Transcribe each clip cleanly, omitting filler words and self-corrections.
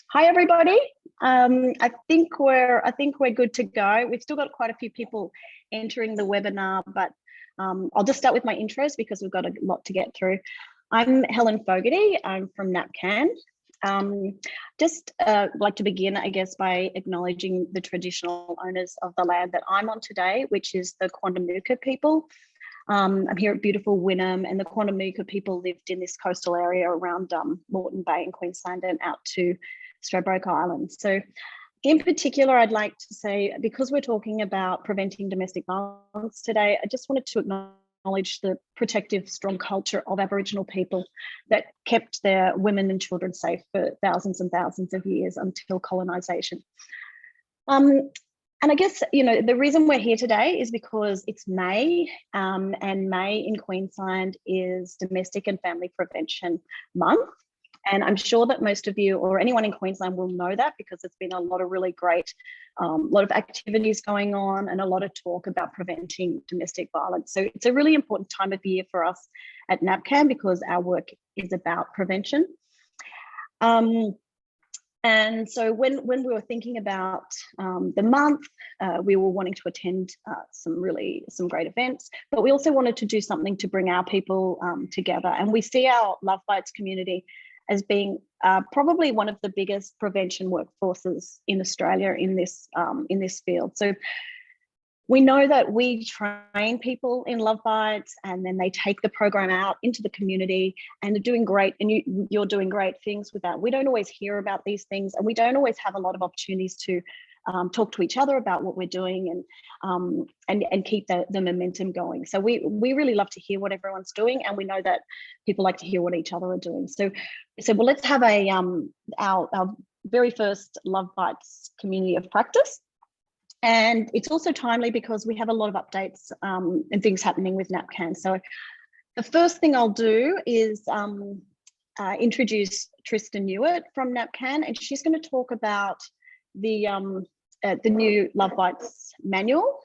Hi, everybody. I think we're good to go. We've still got quite a few people entering the webinar, but I'll just start with my intros because we've got a lot to get through. I'm Helen Fogarty. I'm from NAPCAN. Just like to begin, I guess, by acknowledging the traditional owners of the land that I'm on today, which is the Quandamooka people. I'm here at beautiful Wynnum, and the Quandamooka people lived in this coastal area around Moreton Bay in Queensland and out to Stradbroke Island. So in particular, I'd like to say, because we're talking about preventing domestic violence today, I just wanted to acknowledge the protective, strong culture of Aboriginal people that kept their women and children safe for thousands and thousands of years until colonisation. And I guess, the reason we're here today is because it's May, and May in Queensland is Domestic and Family Prevention Month. And I'm sure that most of you or anyone in Queensland will know that because there's been a lot of really great, lot of activities going on and a lot of talk about preventing domestic violence. So it's a really important time of year for us at NAPCAN because our work is about prevention. And so when we were thinking about the month, we were wanting to attend some great events, but we also wanted to do something to bring our people together. And we see our Love Bites community as being probably one of the biggest prevention workforces in Australia in this field. So we know that we train people in Love Bites and then they take the program out into the community and they're doing great, and you're doing great things with that. We don't always hear about these things, and we don't always have a lot of opportunities to talk to each other about what we're doing and keep the momentum going. So we really love to hear what everyone's doing, and we know that people like to hear what each other are doing. So well, let's have our very first Love Bites community of practice. And it's also timely because we have a lot of updates and things happening with NAPCAN. So the first thing I'll do is introduce Tristan Newitt from NAPCAN, and she's going to talk about the new Love Bites manual.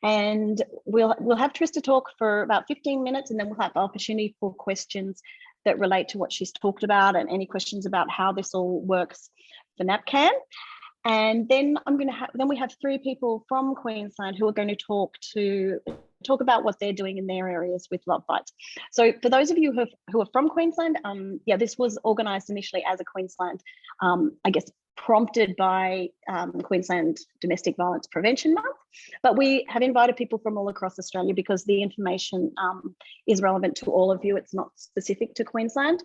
And we'll have Trista talk for about 15 minutes, and then we'll have the opportunity for questions that relate to what she's talked about and any questions about how this all works for NAPCAN. And then we have three people from Queensland who are going to talk about what they're doing in their areas with Love Bites. So for those of you who are from Queensland, this was organised initially as a Queensland, I guess, prompted by Queensland Domestic Violence Prevention Month, but we have invited people from all across Australia because the information is relevant to all of you. It's not specific to Queensland.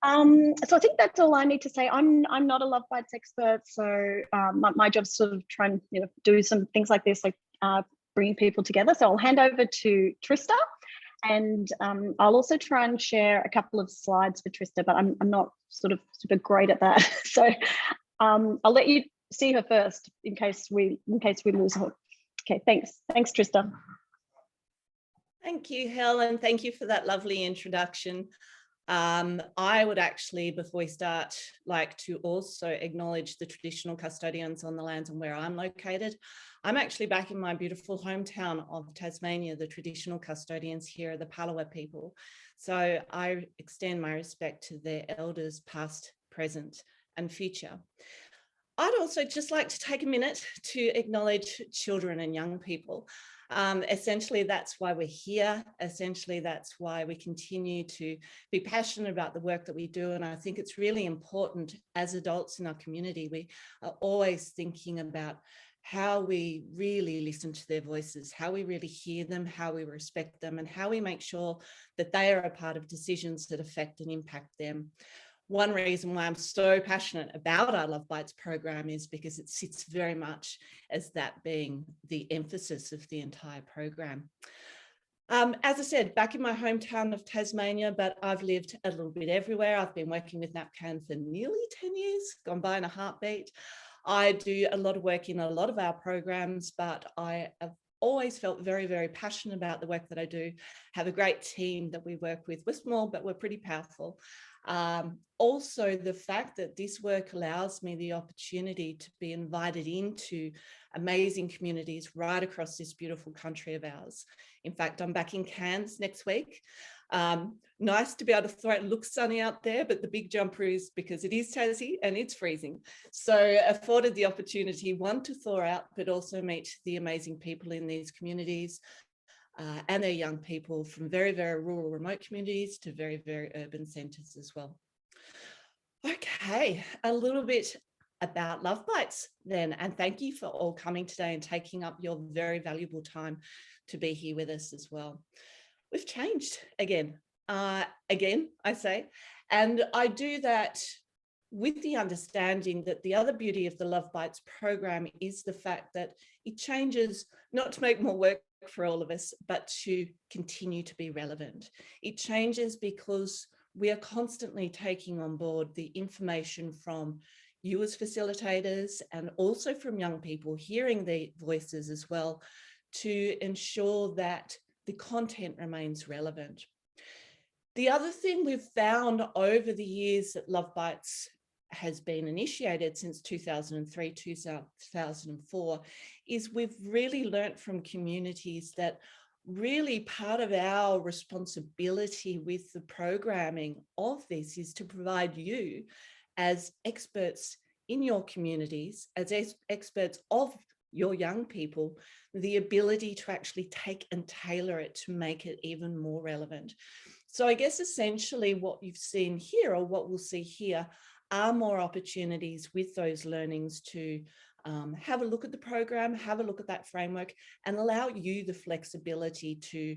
So I think that's all I need to say. I'm not a Love Bites expert, so my job's sort of try and do some things like this, like bringing people together. So I'll hand over to Trista, and I'll also try and share a couple of slides for Trista, but I'm not sort of super great at that. So I'll let you see her first in case we lose her. Okay, thanks Trista. Thank you, Helen. Thank you for that lovely introduction. I would actually, before we start, like to also acknowledge the traditional custodians on the lands and where I'm located. I'm actually back in my beautiful hometown of Tasmania. The traditional custodians here are the Palawa people. So I extend my respect to their elders, past, present, and future. I'd also just like to take a minute to acknowledge children and young people. Essentially, that's why we're here. Essentially, that's why we continue to be passionate about the work that we do. And I think it's really important as adults in our community, we are always thinking about how we really listen to their voices, how we really hear them, how we respect them, and how we make sure that they are a part of decisions that affect and impact them. One reason why I'm so passionate about our Love Bites program is because it sits very much as that being the emphasis of the entire program. As I said, back in my hometown of Tasmania, but I've lived a little bit everywhere. I've been working with NAPCAN for nearly 10 years, gone by in a heartbeat. I do a lot of work in a lot of our programs, but I have always felt very, very passionate about the work that I do. Have a great team that we work with. We're small, but we're pretty powerful. Also, the fact that this work allows me the opportunity to be invited into amazing communities right across this beautiful country of ours. In fact, I'm back in Cairns next week. Nice to be able to throw it. It looks sunny out there, but the big jumper is because it is Tassie and it's freezing. So afforded the opportunity, one, to thaw out, but also meet the amazing people in these communities and their young people from very, very rural, remote communities to very, very urban centres as well. Okay, a little bit about Love Bites then, and thank you for all coming today and taking up your very valuable time to be here with us as well. We've changed again, I say, and I do that with the understanding that the other beauty of the Love Bites program is the fact that it changes not to make more work for all of us, but to continue to be relevant. It changes because we are constantly taking on board the information from you as facilitators and also from young people, hearing their voices as well, to ensure that the content remains relevant. The other thing we've found over the years that Love Bites has been initiated since 2003, 2004, is we've really learnt from communities that really part of our responsibility with the programming of this is to provide you as experts in your communities, as experts of your young people, the ability to actually take and tailor it to make it even more relevant. So I guess essentially what you've seen here, or what we'll see here, are more opportunities with those learnings to have a look at the program, have a look at that framework, and allow you the flexibility to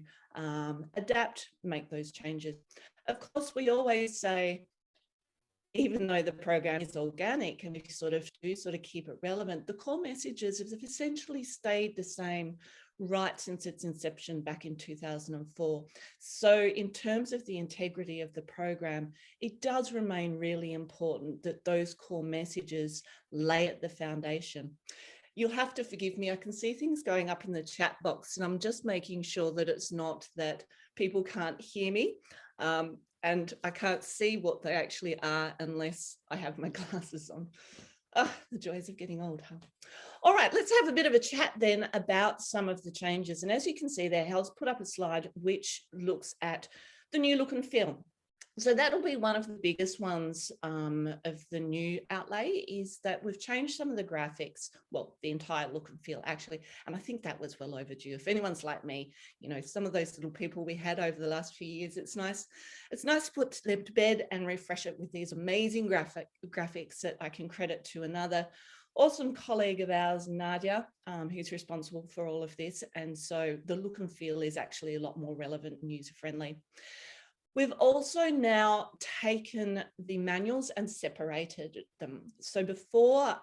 adapt, make those changes. Of course, we always say, even though the program is organic and we sort of keep it relevant, the core messages have essentially stayed the same right since its inception back in 2004. So in terms of the integrity of the program, it does remain really important that those core messages lay at the foundation. You'll have to forgive me, I can see things going up in the chat box, and I'm just making sure that it's not that people can't hear me. And I can't see what they actually are unless I have my glasses on. Oh, the joys of getting old, huh? All right, let's have a bit of a chat then about some of the changes. And as you can see there, Hal's put up a slide which looks at the new look and feel. So that'll be one of the biggest ones of the new outlay, is that we've changed some of the graphics, well, the entire look and feel actually, and I think that was well overdue. If anyone's like me, you know, some of those little people we had over the last few years, it's nice to put them to bed and refresh it with these amazing graphics that I can credit to another awesome colleague of ours, Nadia, who's responsible for all of this. And so the look and feel is actually a lot more relevant and user-friendly. We've also now taken the manuals and separated them. So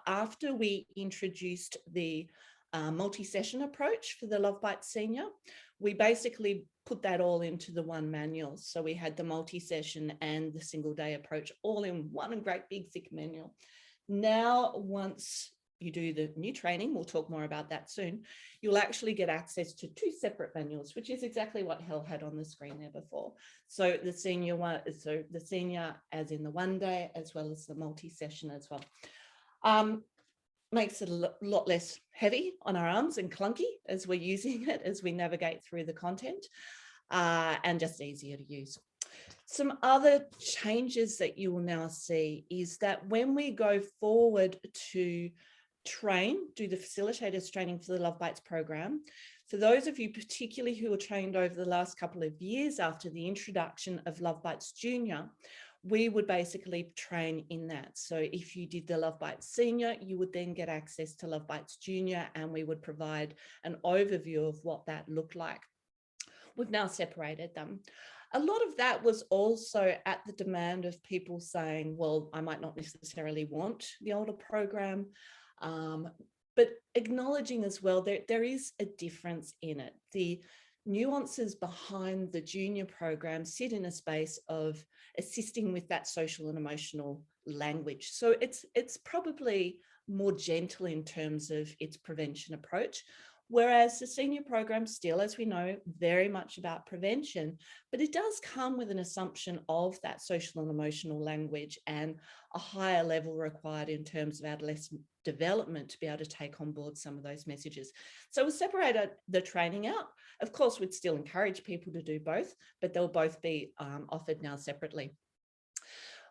after we introduced the multi-session approach for the Love Bites Senior, we basically put that all into the one manual. So we had the multi-session and the single day approach all in one great big thick manual. Now, once you do the new training, we'll talk more about that soon, you'll actually get access to two separate manuals, which is exactly what Hel had on the screen there before. So the senior one, so the senior as in the one day, as well as the multi-session as well. Makes it a lot less heavy on our arms and clunky as we're using it, as we navigate through the content, and just easier to use. Some other changes that you will now see is that when we go forward to do the facilitators training for the Love Bites program, for those of you particularly who were trained over the last couple of years after the introduction of Love Bites Junior, we would basically train in that. So if you did the Love Bites Senior, you would then get access to Love Bites Junior, and we would provide an overview of what that looked like. We've now separated them. A lot of that was also at the demand of people saying, well, I might not necessarily want the older program, but acknowledging as well there is a difference in it. The nuances behind the junior program sit in a space of assisting with that social and emotional language. So it's probably more gentle in terms of its prevention approach, Whereas the senior program still, as we know, very much about prevention, but it does come with an assumption of that social and emotional language and a higher level required in terms of adolescent development to be able to take on board some of those messages. So we'll separate the training out. Of course, we'd still encourage people to do both, but they'll both be offered now separately.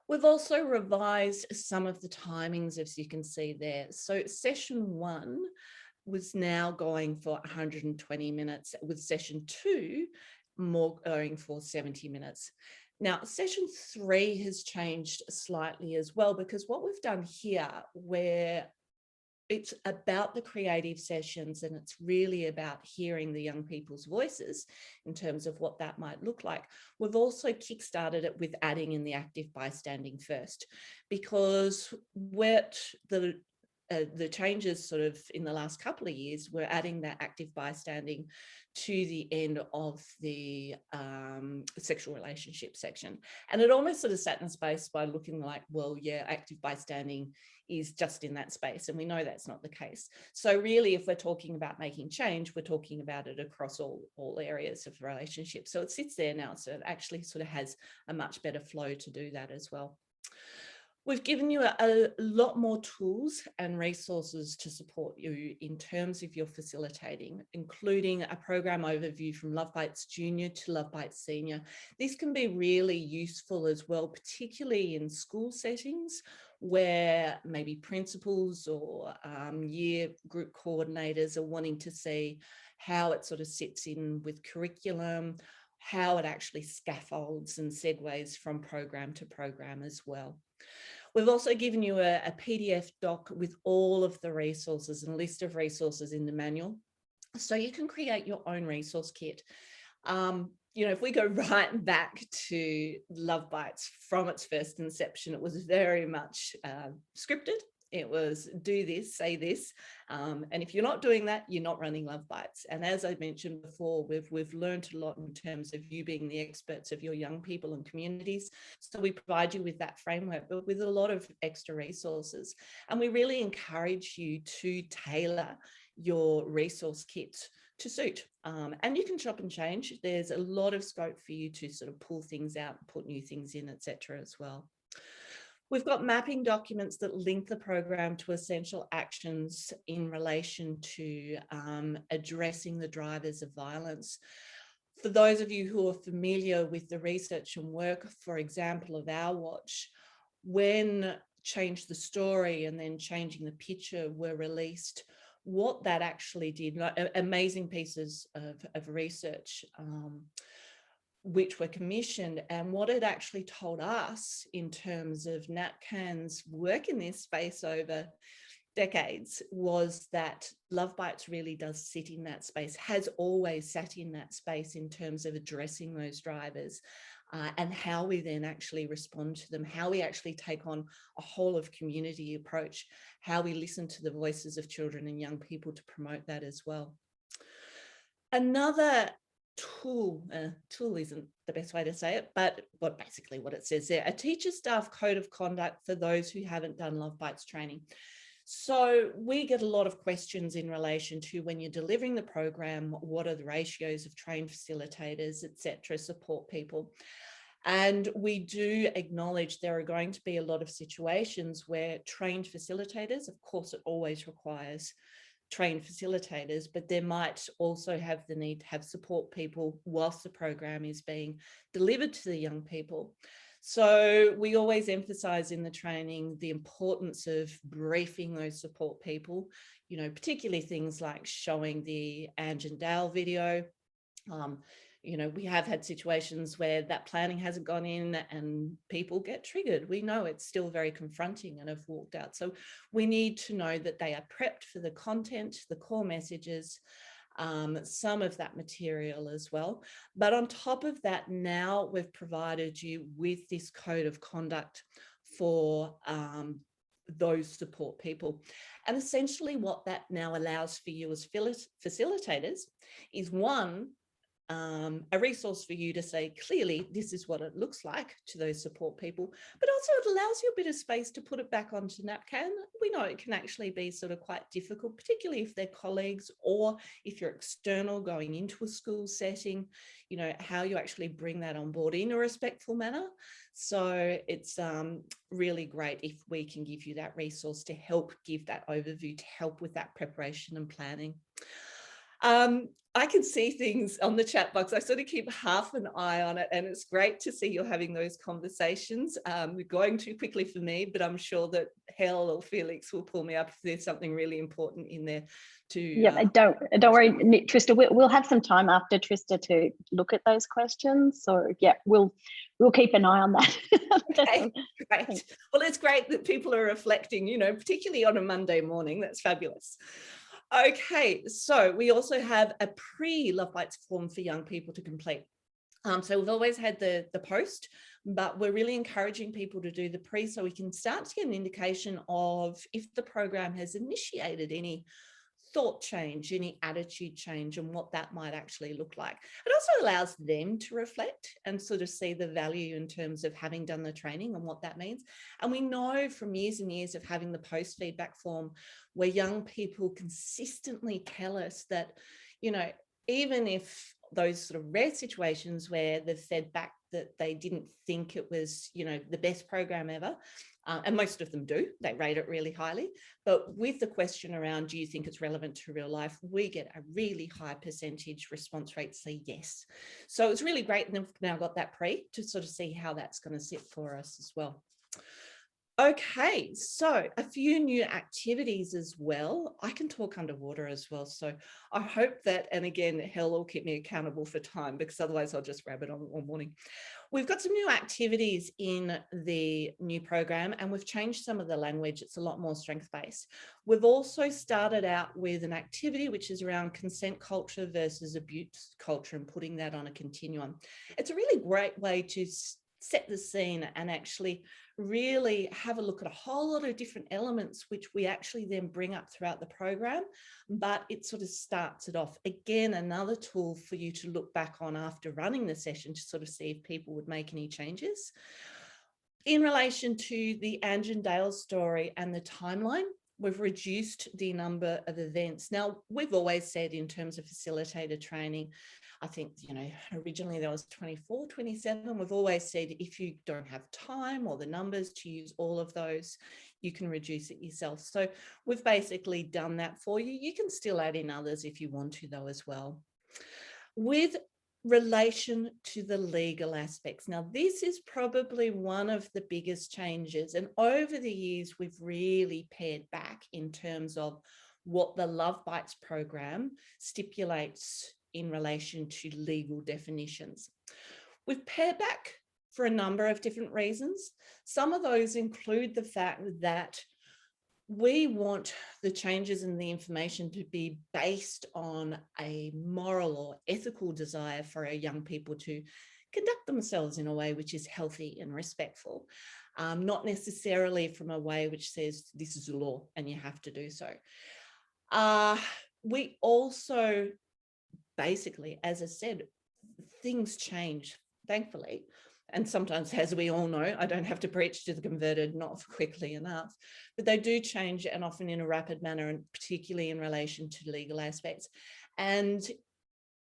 We've also revised some of the timings, as you can see there. So session 1 was now going for 120 minutes, with session 2 more going for 70 minutes. Now, session 3 has changed slightly as well, because what we've done here, where it's about the creative sessions and it's really about hearing the young people's voices in terms of what that might look like. We've also kickstarted it with adding in the active bystanding first, because what the changes sort of in the last couple of years, we're adding that active bystanding to the end of the sexual relationship section. And it almost sort of sat in space by looking like, well, yeah, active bystanding is just in that space. And we know that's not the case. So really, if we're talking about making change, we're talking about it across all areas of the relationship. So it sits there now. So it actually sort of has a much better flow to do that as well. We've given you a lot more tools and resources to support you in terms of your facilitating, including a program overview from Love Bites Junior to Love Bites Senior. This can be really useful as well, particularly in school settings where maybe principals or year group coordinators are wanting to see how it sort of sits in with curriculum, how it actually scaffolds and segues from program to program as well. We've also given you a PDF doc with all of the resources and a list of resources in the manual, so you can create your own resource kit. If we go right back to Love Bites from its first inception, it was very much scripted. It was do this, say this. And if you're not doing that, you're not running Love Bites. And as I mentioned before, we've learned a lot in terms of you being the experts of your young people and communities. So we provide you with that framework, but with a lot of extra resources. And we really encourage you to tailor your resource kit to suit. And you can chop and change. There's a lot of scope for you to sort of pull things out, put new things in, etc. as well. We've got mapping documents that link the program to essential actions in relation to addressing the drivers of violence. For those of you who are familiar with the research and work, for example, of Our Watch, when Change the Story and then Changing the Picture were released, what that actually did, amazing pieces of research which were commissioned, and what it actually told us in terms of NAPCAN's work in this space over decades was that Love Bites really does sit in that space, has always sat in that space in terms of addressing those drivers and how we then actually respond to them, how we actually take on a whole of community approach, how we listen to the voices of children and young people to promote that as well. Another tool isn't the best way to say it, but basically what it says there, a teacher staff code of conduct for those who haven't done Love Bites training. So we get a lot of questions in relation to when you're delivering the program, what are the ratios of trained facilitators, etc., support people. And we do acknowledge there are going to be a lot of situations where trained facilitators, of course, it always requires trained facilitators, but there might also have the need to have support people whilst the program is being delivered to the young people. So we always emphasize in the training the importance of briefing those support people, particularly things like showing the Ange and Dale video. We have had situations where that planning hasn't gone in and people get triggered. We know it's still very confronting and have walked out. So we need to know that they are prepped for the content, the core messages, some of that material as well. But on top of that, now we've provided you with this code of conduct for those support people. And essentially what that now allows for you as facilitators is, one, a resource for you to say, clearly, this is what it looks like to those support people, but also it allows you a bit of space to put it back onto NAPCAN. We know it can actually be sort of quite difficult, particularly if they're colleagues or if you're external going into a school setting, you know, how you actually bring that on board in a respectful manner. So it's really great if we can give you that resource to help give that overview, to help with that preparation and planning. I can see things on the chat box. I sort of keep half an eye on it, and it's great to see you're having those conversations. We're going too quickly for me, but I'm sure that Hel or Felix will pull me up if there's something really important in there to. Yeah, don't worry, Trista. We'll have some time after Trista to look at those questions. So yeah, we'll keep an eye on that. Okay, great. Well, it's great that people are reflecting, you know, particularly on a Monday morning. That's fabulous. Okay, so we also have a pre-Love Bites form for young people to complete. So we've always had the post, but we're really encouraging people to do the pre so we can start to get an indication of if the program has initiated any thought change, any attitude change, and what that might actually look like. It also allows them to reflect and sort of see the value in terms of having done the training and what that means. And we know from years and years of having the post feedback form where young people consistently tell us that, you know, even if those sort of rare situations where they've fed back that they didn't think it was, you know, the best program ever, and most of them do, they rate it really highly. But with the question around, do you think it's relevant to real life? We get a really high percentage response rate say yes. So it's really great. And we've now got that pre to sort of see how that's going to sit for us as well. Okay, so a few new activities as well. I can talk underwater as well. So I hope that, and again, Hel will keep me accountable for time because otherwise I'll just rabbit on all morning. We've got some new activities in the new program and we've changed some of the language. It's a lot more strength-based. We've also started out with an activity which is around consent culture versus abuse culture and putting that on a continuum. It's a really great way to set the scene and actually really have a look at a whole lot of different elements which we actually then bring up throughout the program, but it sort of starts it off. Again, another tool for you to look back on after running the session to sort of see if people would make any changes. In relation to the Ange and Dale story and the timeline, we've reduced the number of events. Now, we've always said in terms of facilitator training, I think, you know, originally there was 24, 27. We've always said if you don't have time or the numbers to use all of those, you can reduce it yourself. So we've basically done that for you. You can still add in others if you want to though as well. With relation to the legal aspects. Now, this is probably one of the biggest changes. And over the years, we've really pared back in terms of what the Love Bites program stipulates in relation to legal definitions. We've pared back for a number of different reasons. Some of those include the fact that we want the changes in the information to be based on a moral or ethical desire for our young people to conduct themselves in a way which is healthy and respectful, not necessarily from a way which says this is a law and you have to do so. We also basically, as I said, things change, thankfully. And sometimes, as we all know, I don't have to preach to the converted, not quickly enough, but they do change and often in a rapid manner, and particularly in relation to legal aspects. And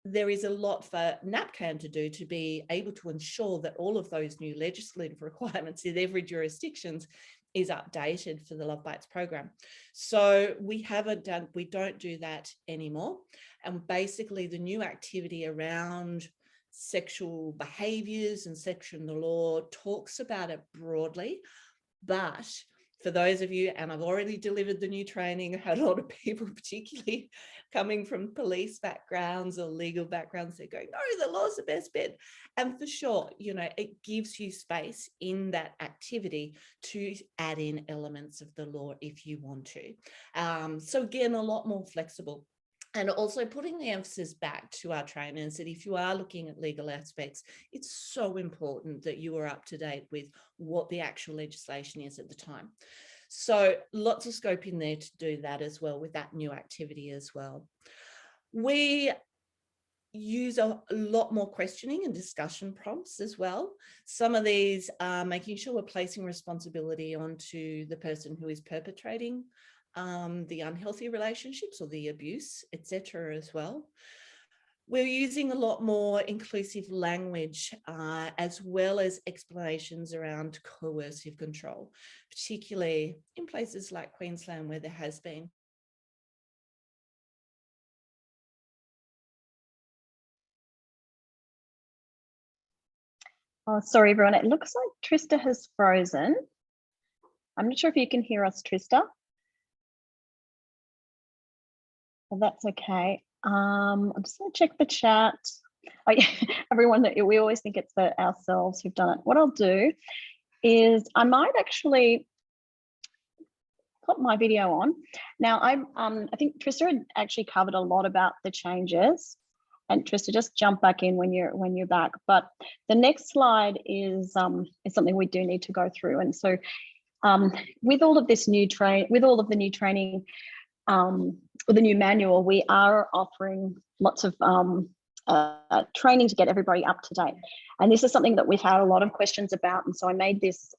there is a lot for NAPCAN to do to be able to ensure that all of those new legislative requirements in every jurisdiction is updated for the Love Bites program. So we don't do that anymore. And basically the new activity around sexual behaviors and section of the law talks about it broadly, but for those of you, and I've already delivered the new training, I had a lot of people, particularly coming from police backgrounds or legal backgrounds, they're going, no, the law's the best bet. And for sure, you know, it gives you space in that activity to add in elements of the law if you want to. So again, a lot more flexible. And also putting the emphasis back to our trainers that if you are looking at legal aspects, it's so important that you are up to date with what the actual legislation is at the time. So lots of scope in there to do that as well with that new activity as well. We use a lot more questioning and discussion prompts as well. Some of these are making sure we're placing responsibility onto the person who is perpetrating the unhealthy relationships or the abuse, etc. as well. We're using a lot more inclusive language as well as explanations around coercive control, particularly in places like Queensland where there has been. Oh, sorry, everyone. It looks like Trista has frozen. I'm not sure if you can hear us, Trista. Well, that's okay. I'm just going to check the chat. Oh, yeah, everyone, we always think it's ourselves who've done it. What I'll do is I might actually put my video on. Now, I think Trista had actually covered a lot about the changes. And Trista, just jump back in when you're back. But the next slide is something we do need to go through. And so, with all of this new the new training, with the new manual, we are offering lots of training to get everybody up to date. And this is something that we've had a lot of questions about. And so I made this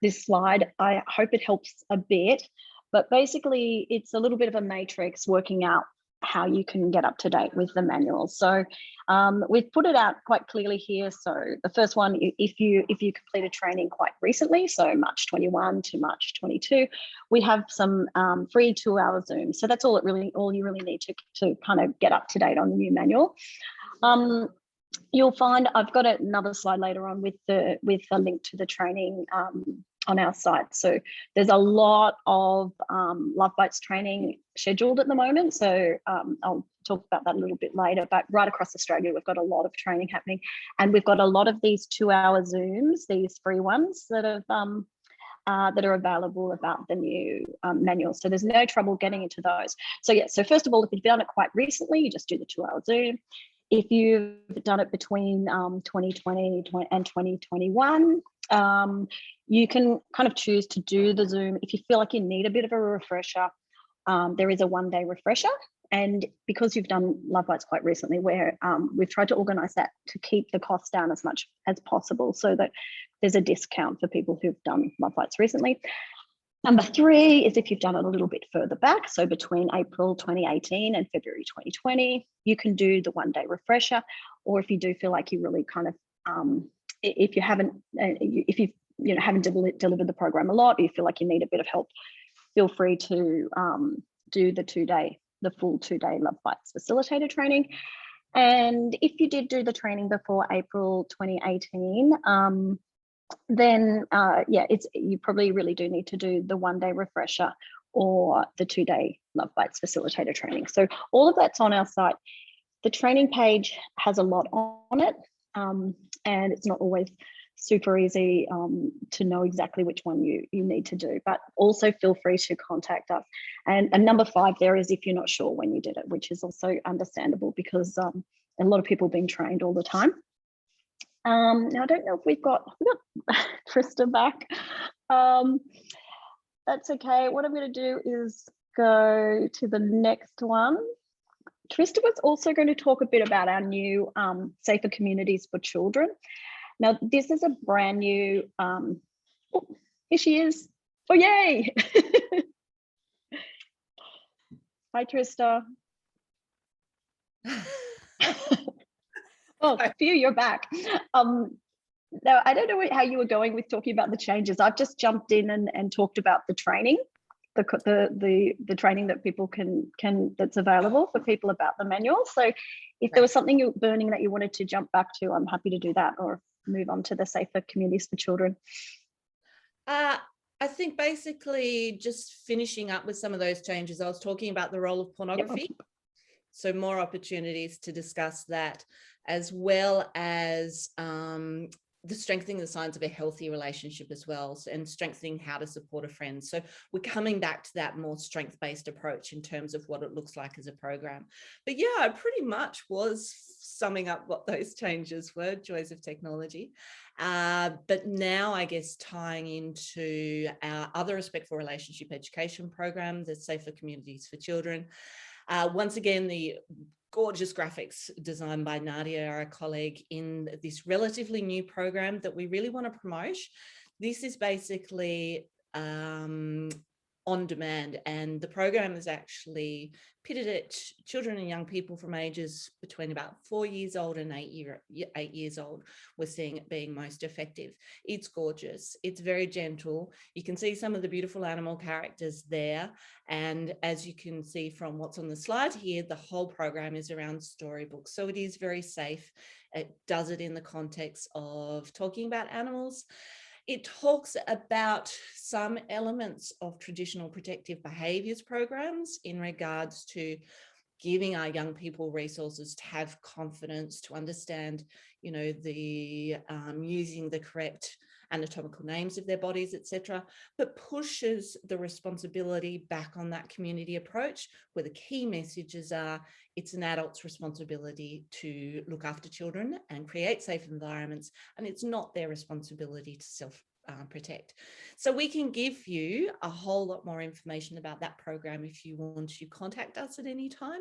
this slide. I hope it helps a bit. But basically, it's a little bit of a matrix working out how you can get up to date with the manual. So we've put it out quite clearly here. So the first one, if you completed training quite recently, so March 21 to March 22, we have some free 2-hour Zoom. So that's all you really need to kind of get up to date on the new manual. You'll find I've got another slide later on with the link to the training on our site. So there's a lot of Love Bites training scheduled at the moment. So I'll talk about that a little bit later, but right across Australia, we've got a lot of training happening, and we've got a lot of these 2-hour Zooms, these free ones that are available about the new manual. So there's no trouble getting into those. So yeah, so first of all, if you've done it quite recently, you just do the 2-hour Zoom. If you've done it between 2020 and 2021, you can kind of choose to do the Zoom. If you feel like you need a bit of a refresher, there is a 1-day refresher. And because you've done Love Bites quite recently, we've tried to organise that to keep the costs down as much as possible so that there's a discount for people who've done Love Bites recently. Number 3 is if you've done it a little bit further back, so between April 2018 and February 2020, you can do the 1-day refresher. Or if you do feel like you really kind of, if you haven't delivered the program a lot, or you feel like you need a bit of help, feel free to do the full 2-day Love Bites facilitator training. And if you did do the training before April 2018, then you probably really do need to do the 1-day refresher or the 2-day Love Bites facilitator training. So all of that's on our site. The training page has a lot on it, and it's not always super easy to know exactly which one you need to do, but also feel free to contact us. And number 5 there is if you're not sure when you did it, which is also understandable because a lot of people being trained all the time. Now I don't know if we've got Trista back. That's okay. What I'm going to do is go to the next one. Trista was also going to talk a bit about our new Safer Communities for Children. Now, this is a brand new, oh, here she is. Oh, yay. Hi, Trista. Oh, Phew, you're back. Now, I don't know how you were going with talking about the changes. I've just jumped in and talked about the training, the training that people can that's available for people about the manual. So if there was something burning that you wanted to jump back to, I'm happy to do that or move on to the Safer Communities for Children. I think basically just finishing up with some of those changes. I was talking about the role of pornography. Yep. So more opportunities to discuss that, as well as the strengthening the signs of a healthy relationship as well, and strengthening how to support a friend. So we're coming back to that more strength-based approach in terms of what it looks like as a program. But yeah, I pretty much was summing up what those changes were, joys of technology. But now I guess tying into our other respectful relationship education program, the Safer Communities for Children. Once again, the gorgeous graphics designed by Nadia, our colleague, in this relatively new program that we really want to promote. This is basically on demand, and the program is actually pitted at children and young people from ages between about 4 years old and 8 years old. We're seeing it being most effective. It's gorgeous. It's very gentle. You can see some of the beautiful animal characters there. And as you can see from what's on the slide here, the whole program is around storybooks. So it is very safe. It does it in the context of talking about animals. It talks about some elements of traditional protective behaviours programs in regards to giving our young people resources to have confidence, to understand, you know, the using the correct anatomical names of their bodies, etc., but pushes the responsibility back on that community approach, where the key messages are it's an adult's responsibility to look after children and create safe environments, and it's not their responsibility to self-protect. So we can give you a whole lot more information about that program if you want to contact us at any time.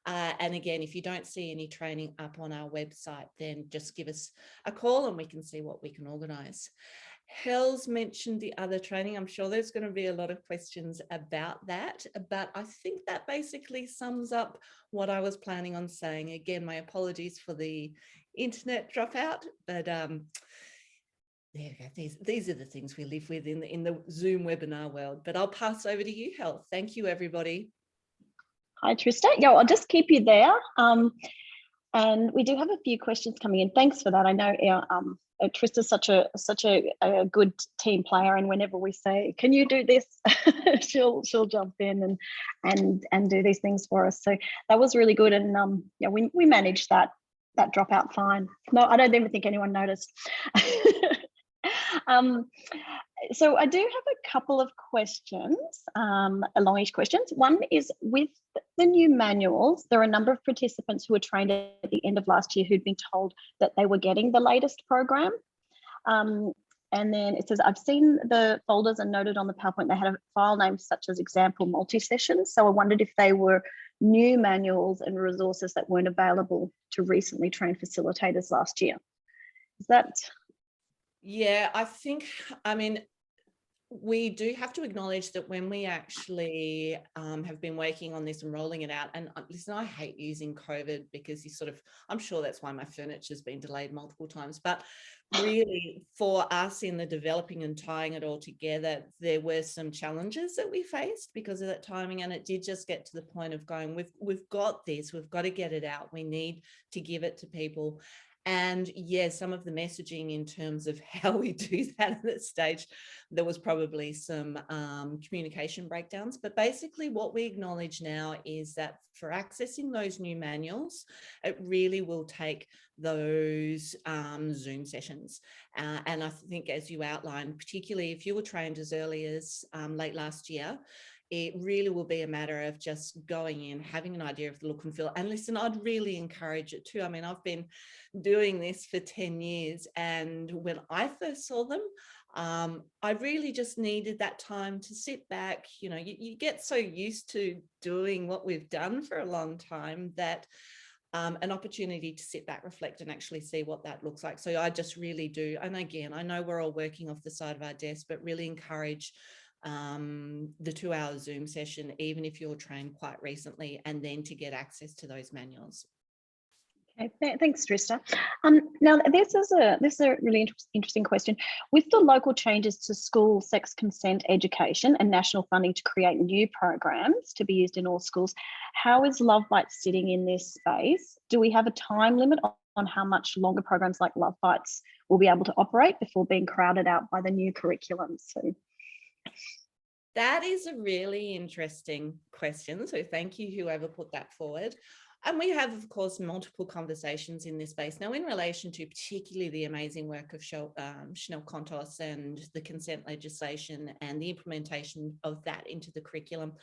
And again, if you don't see any training up on our website, then just give us a call and we can see what we can organise. Hel's mentioned the other training. I'm sure there's going to be a lot of questions about that, but I think that basically sums up what I was planning on saying. Again, my apologies for the internet dropout, but there you go. These are the things we live with in the Zoom webinar world. But I'll pass over to you, Hel. Thank you, everybody. Hi, Trista. Yeah, I'll just keep you there. And we do have a few questions coming in. Thanks for that. I know Trista's such a good team player, and whenever we say, "Can you do this?" she'll jump in and do these things for us. So that was really good, and yeah, we managed that dropout fine. No, I don't even think anyone noticed. So I do have a couple of questions along each questions. One is, with the new manuals, there are a number of participants who were trained at the end of last year who'd been told that they were getting the latest program. And then it says, I've seen the folders and noted on the PowerPoint they had a file name such as example multi-sessions. So I wondered if they were new manuals and resources that weren't available to recently trained facilitators last year. Is that... Yeah, I mean, we do have to acknowledge that when we actually have been working on this and rolling it out, and listen, I hate using COVID because I'm sure that's why my furniture has been delayed multiple times, but really for us in the developing and tying it all together, there were some challenges that we faced because of that timing, and it did just get to the point of going, we've got this, we've got to get it out, we need to give it to people. And yes, some of the messaging in terms of how we do that at this stage, there was probably some communication breakdowns. But basically what we acknowledge now is that for accessing those new manuals, it really will take those Zoom sessions. And I think, as you outlined, particularly if you were trained as early as late last year, it really will be a matter of just going in, having an idea of the look and feel. And listen, I'd really encourage it too. I mean, I've been doing this for 10 years. And when I first saw them, I really just needed that time to sit back. You know, you get so used to doing what we've done for a long time that an opportunity to sit back, reflect, and actually see what that looks like. So I just really do. And again, I know we're all working off the side of our desk, but really encourage the 2-hour Zoom session, even if you're trained quite recently, and then to get access to those manuals. Okay, thanks, Trista. Now, this is a really interesting question. With the local changes to school sex consent education and national funding to create new programs to be used in all schools, how is Love Bites sitting in this space? Do we have a time limit on how much longer programs like Love Bites will be able to operate before being crowded out by the new curriculum? So that is a really interesting question. So thank you, whoever put that forward. And we have, of course, multiple conversations in this space. Now, in relation to particularly the amazing work of Chanel Contos and the consent legislation and the implementation of that into the curriculum,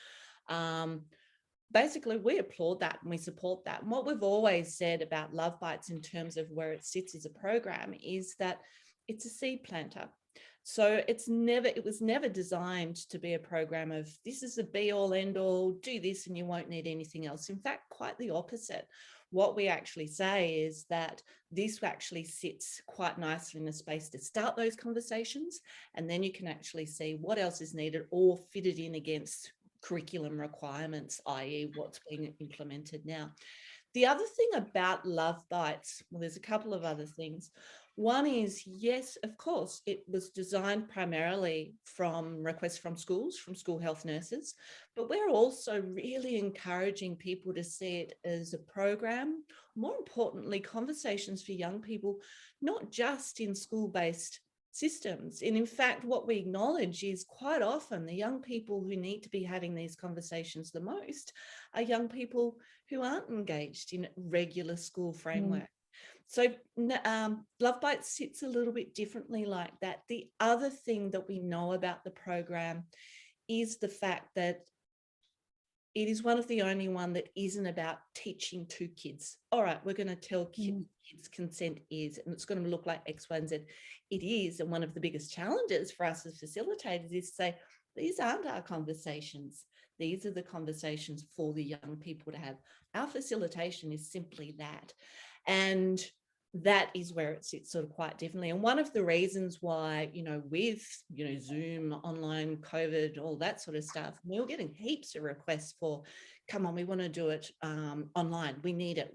basically, we applaud that and we support that. And what we've always said about Love Bites in terms of where it sits as a program is that it's a seed planter. So it was never designed to be a program of this is the be all end all, do this and you won't need anything else. In fact, quite the opposite. What we actually say is that this actually sits quite nicely in a space to start those conversations, and then you can actually see what else is needed or fit it in against curriculum requirements, i.e. what's being implemented now. The other thing about Love Bites, well, there's a couple of other things. One is, yes, of course, it was designed primarily from requests from schools, from school health nurses, but we're also really encouraging people to see it as a program, more importantly, conversations for young people, not just in school-based systems. And in fact, what we acknowledge is quite often the young people who need to be having these conversations the most are young people who aren't engaged in regular school framework. So Love Bites sits a little bit differently like that. The other thing that we know about the program is the fact that it is one of the only one that isn't about teaching to kids. All right, we're going to tell kids consent is, and it's going to look like X, Y, and Z. It is, and one of the biggest challenges for us as facilitators is to say, these aren't our conversations. These are the conversations for the young people to have. Our facilitation is simply that. And that is where it sits sort of quite differently. And one of the reasons why, with, Zoom, online, COVID, all that sort of stuff, we were getting heaps of requests for, come on, we want to do it online. We need it.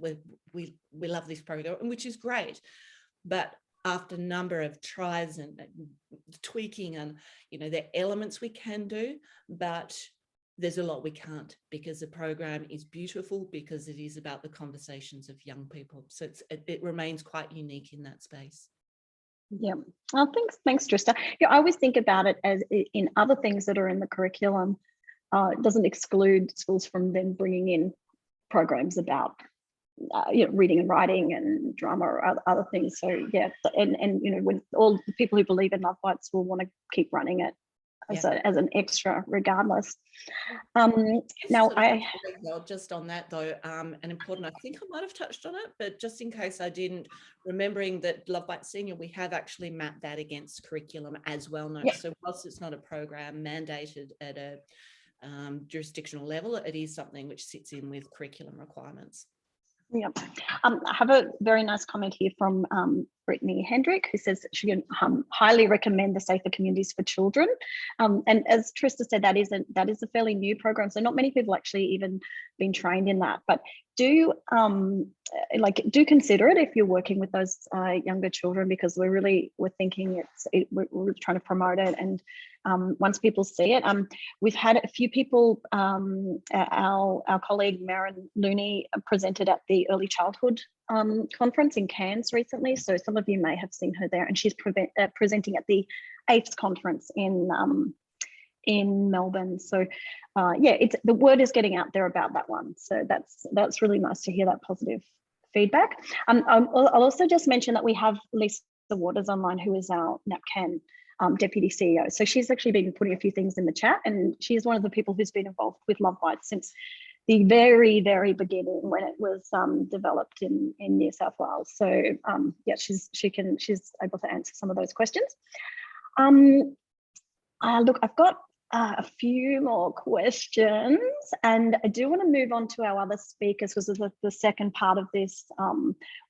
We love this program, which is great. But after a number of tries and tweaking and, there are elements we can do, but there's a lot we can't, because the program is beautiful, because it is about the conversations of young people. So it remains quite unique in that space. Yeah. Oh, thanks, Trista. Yeah, I always think about it as in other things that are in the curriculum. It doesn't exclude schools from then bringing in programs about reading and writing and drama or other things. So yeah, and when all the people who believe in Love Bites will want to keep running it as an extra regardless. Now just on that though, and important, I think I might have touched on it, but just in case I didn't, remembering that Love Bites Senior, we have actually mapped that against curriculum as well. So whilst it's not a program mandated at a jurisdictional level, it is something which sits in with curriculum requirements. Yeah, I have a very nice comment here from Brittany Hendrick, who says she can highly recommend the Safer Communities for Children. And as Trista said, that is a fairly new program, so not many people actually even been trained in that. But do consider it if you're working with those younger children, because we're thinking we're trying to promote it. And once people see it, we've had a few people. Our colleague Maren Looney presented at the Early Childhood conference in Cairns recently, so some of you may have seen her there, and she's presenting at the AIFS conference in Melbourne. So the word is getting out there about that one, so that's really nice to hear that positive feedback. I'll also just mention that we have Lisa Waters online, who is our NAPCAN Deputy CEO. So she's actually been putting a few things in the chat, and she's one of the people who's been involved with Love Bites since the very, very beginning when it was developed in New South Wales. So she's able to answer some of those questions. Look, I've got a few more questions, and I do want to move on to our other speakers, because the second part of this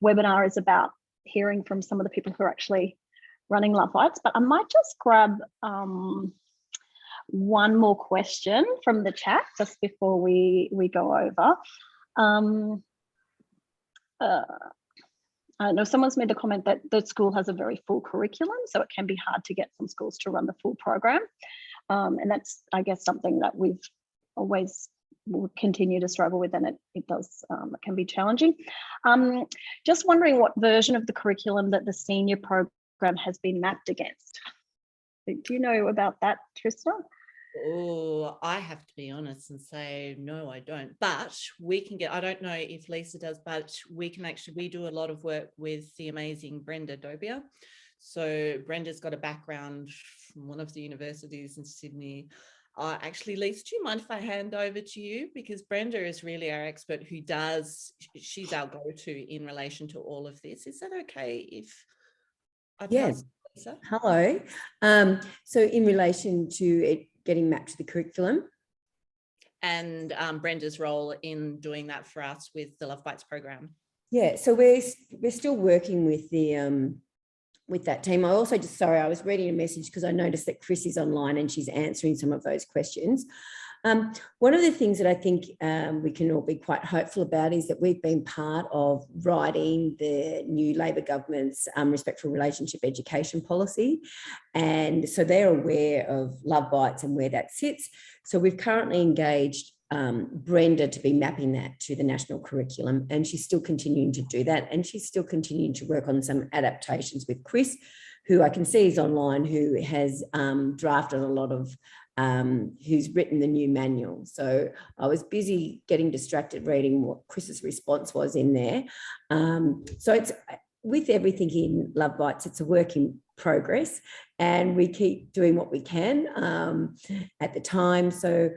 webinar is about hearing from some of the people who are actually running Love Bites. But I might just grab one more question from the chat just before we go over. I know someone's made a comment that the school has a very full curriculum, so it can be hard to get some schools to run the full program. And that's, I guess, something that we've always will continue to struggle with, and it can be challenging. Just wondering what version of the curriculum that the senior program has been mapped against. Do you know about that, Trista? Oh, I have to be honest and say, no, I don't. But we can I don't know if Lisa does, but we do a lot of work with the amazing Brenda Dobia. So Brenda's got a background from one of the universities in Sydney. Actually, Lisa, do you mind if I hand over to you? Because Brenda is really our expert she's our go-to in relation to all of this. Is that okay if I pass Lisa? Hello. So in relation to it getting mapped to the curriculum. And Brenda's role in doing that for us with the Love Bites program. Yeah, so we're still working with the with that team. I also I was reading a message because I noticed that Chris is online and she's answering some of those questions. One of the things that I think we can all be quite hopeful about is that we've been part of writing the new Labor government's respectful relationship education policy. And so they're aware of Love Bites and where that sits. So we've currently engaged Brenda to be mapping that to the national curriculum, and she's still continuing to do that, and she's still continuing to work on some adaptations with Chris, who I can see is online, who has drafted a lot of who's written the new manual. So I was busy getting distracted reading what Chris's response was in there. So it's with everything in Love Bites, it's a work in progress, and we keep doing what we can at the time. So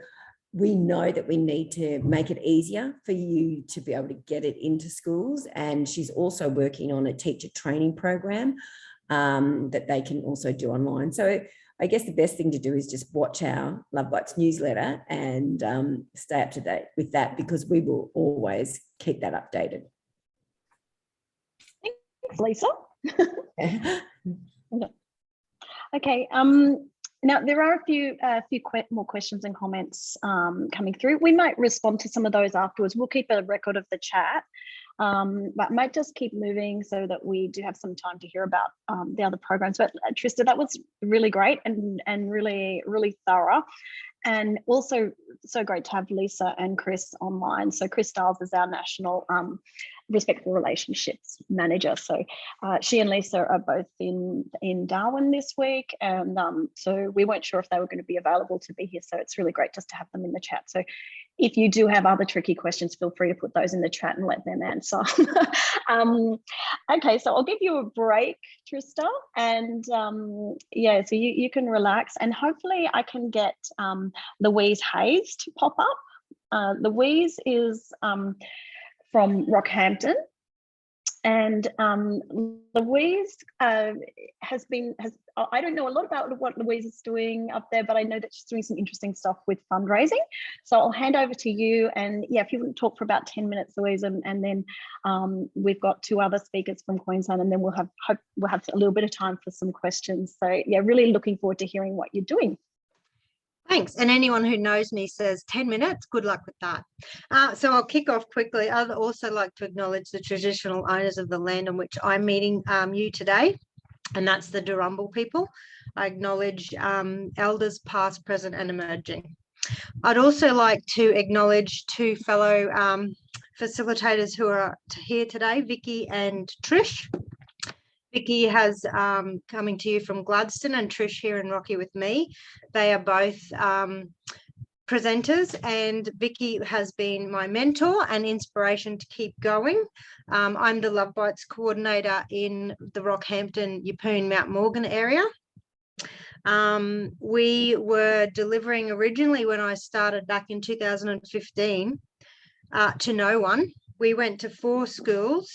we know that we need to make it easier for you to be able to get it into schools. And she's also working on a teacher training program that they can also do online. So I guess the best thing to do is just watch our Love Bites newsletter and stay up to date with that, because we will always keep that updated. Thanks, Lisa. Okay. Now there are a few more questions and comments coming through. We might respond to some of those afterwards. We'll keep a record of the chat, but might just keep moving so that we do have some time to hear about the other programs. But Trista, that was really great and really, really thorough. And also so great to have Lisa and Chris online. So Chris Stiles is our national respectful relationships manager. So she and Lisa are both in Darwin this week. And so we weren't sure if they were going to be available to be here. So it's really great just to have them in the chat. So if you do have other tricky questions, feel free to put those in the chat and let them answer. Okay, so I'll give you a break, Trista, and yeah, so you can relax, and hopefully I can get Louise Hayes to pop up. Louise is from Rockhampton, and Louise I don't know a lot about what Louise is doing up there, but I know that she's doing some interesting stuff with fundraising. So I'll hand over to you, and yeah, if you want to talk for about 10 minutes, Louise, and then we've got two other speakers from Queensland, and then we'll have a little bit of time for some questions. So yeah, really looking forward to hearing what you're doing. Thanks. And anyone who knows me says 10 minutes, good luck with that. So I'll kick off quickly. I'd also like to acknowledge the traditional owners of the land on which I'm meeting you today, and that's the Durrumbal people. I acknowledge elders past, present and emerging. I'd also like to acknowledge two fellow facilitators who are here today, Vicky and Trish. Vicky has coming to you from Gladstone, and Trish here in Rocky with me. They are both presenters, and Vicky has been my mentor and inspiration to keep going. I'm the Love Bites coordinator in the Rockhampton, Yeppoon, Mount Morgan area. We were delivering originally when I started back in 2015 to no one. We went to 4 schools.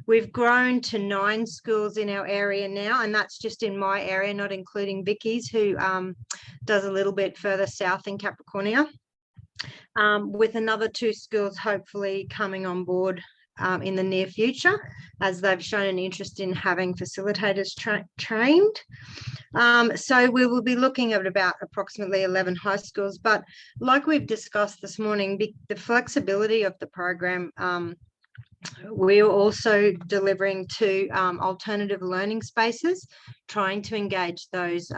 We've grown to 9 schools in our area now, and that's just in my area, not including Vicky's, who does a little bit further south in Capricornia, with another 2 schools hopefully coming on board in the near future, as they've shown an interest in having facilitators trained. So we will be looking at about approximately 11 high schools, but like we've discussed this morning, the flexibility of the program, we're also delivering to alternative learning spaces, trying to engage those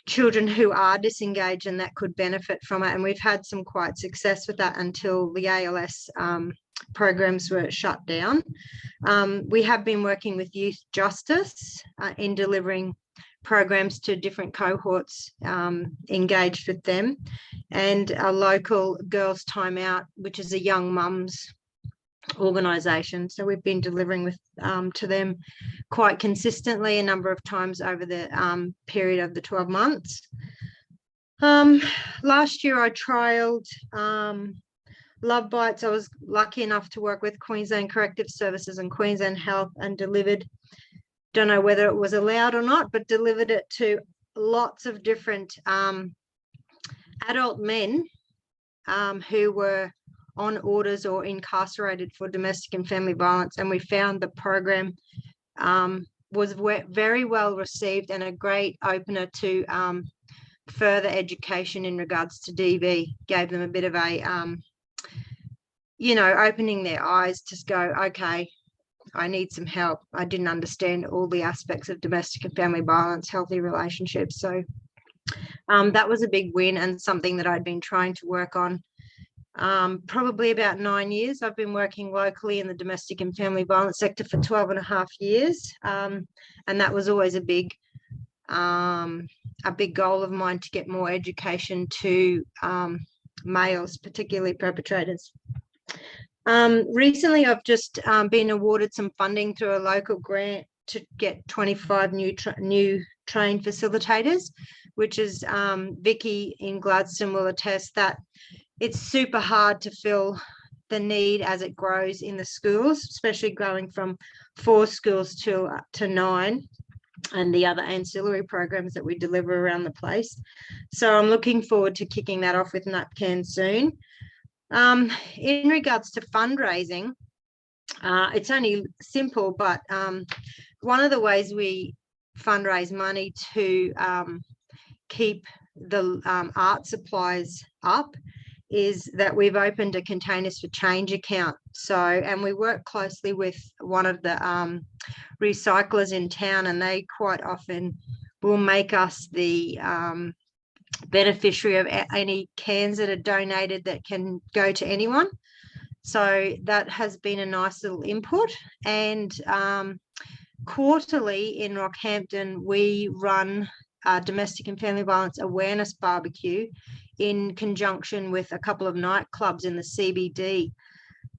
children who are disengaged and that could benefit from it. And we've had some quite success with that until the ALS programs were shut down. We have been working with Youth Justice in delivering programs to different cohorts, engaged with them, and a local Girls Time Out, which is a young mums organisation. So we've been delivering with to them quite consistently a number of times over the period of the 12 months. Last year I trialled Love Bites. I was lucky enough to work with Queensland Corrective Services and Queensland Health and delivered don't know whether it was allowed or not, but delivered it to lots of different adult men who were on orders or incarcerated for domestic and family violence. And we found the program was very well received and a great opener to further education in regards to DV. Gave them a bit of a, opening their eyes to go, okay, I need some help. I didn't understand all the aspects of domestic and family violence, healthy relationships. So that was a big win and something that I'd been trying to work on. Probably about 9 years. I've been working locally in the domestic and family violence sector for 12 and a half years. And that was always a big goal of mine, to get more education to males, particularly perpetrators. Recently, I've just been awarded some funding through a local grant to get 25 new trained facilitators, which is Vicky in Gladstone will attest that it's super hard to fill the need as it grows in the schools, especially growing from 4 schools to 9, and the other ancillary programs that we deliver around the place. So I'm looking forward to kicking that off with NAPCAN soon. In regards to fundraising, it's only simple, but one of the ways we fundraise money to keep the art supplies up is that we've opened a Containers for Change account. So, and we work closely with one of the recyclers in town, and they quite often will make us the beneficiary of any cans that are donated that can go to anyone. So that has been a nice little input. And quarterly in Rockhampton, we run a domestic and family violence awareness barbecue in conjunction with a couple of nightclubs in the CBD.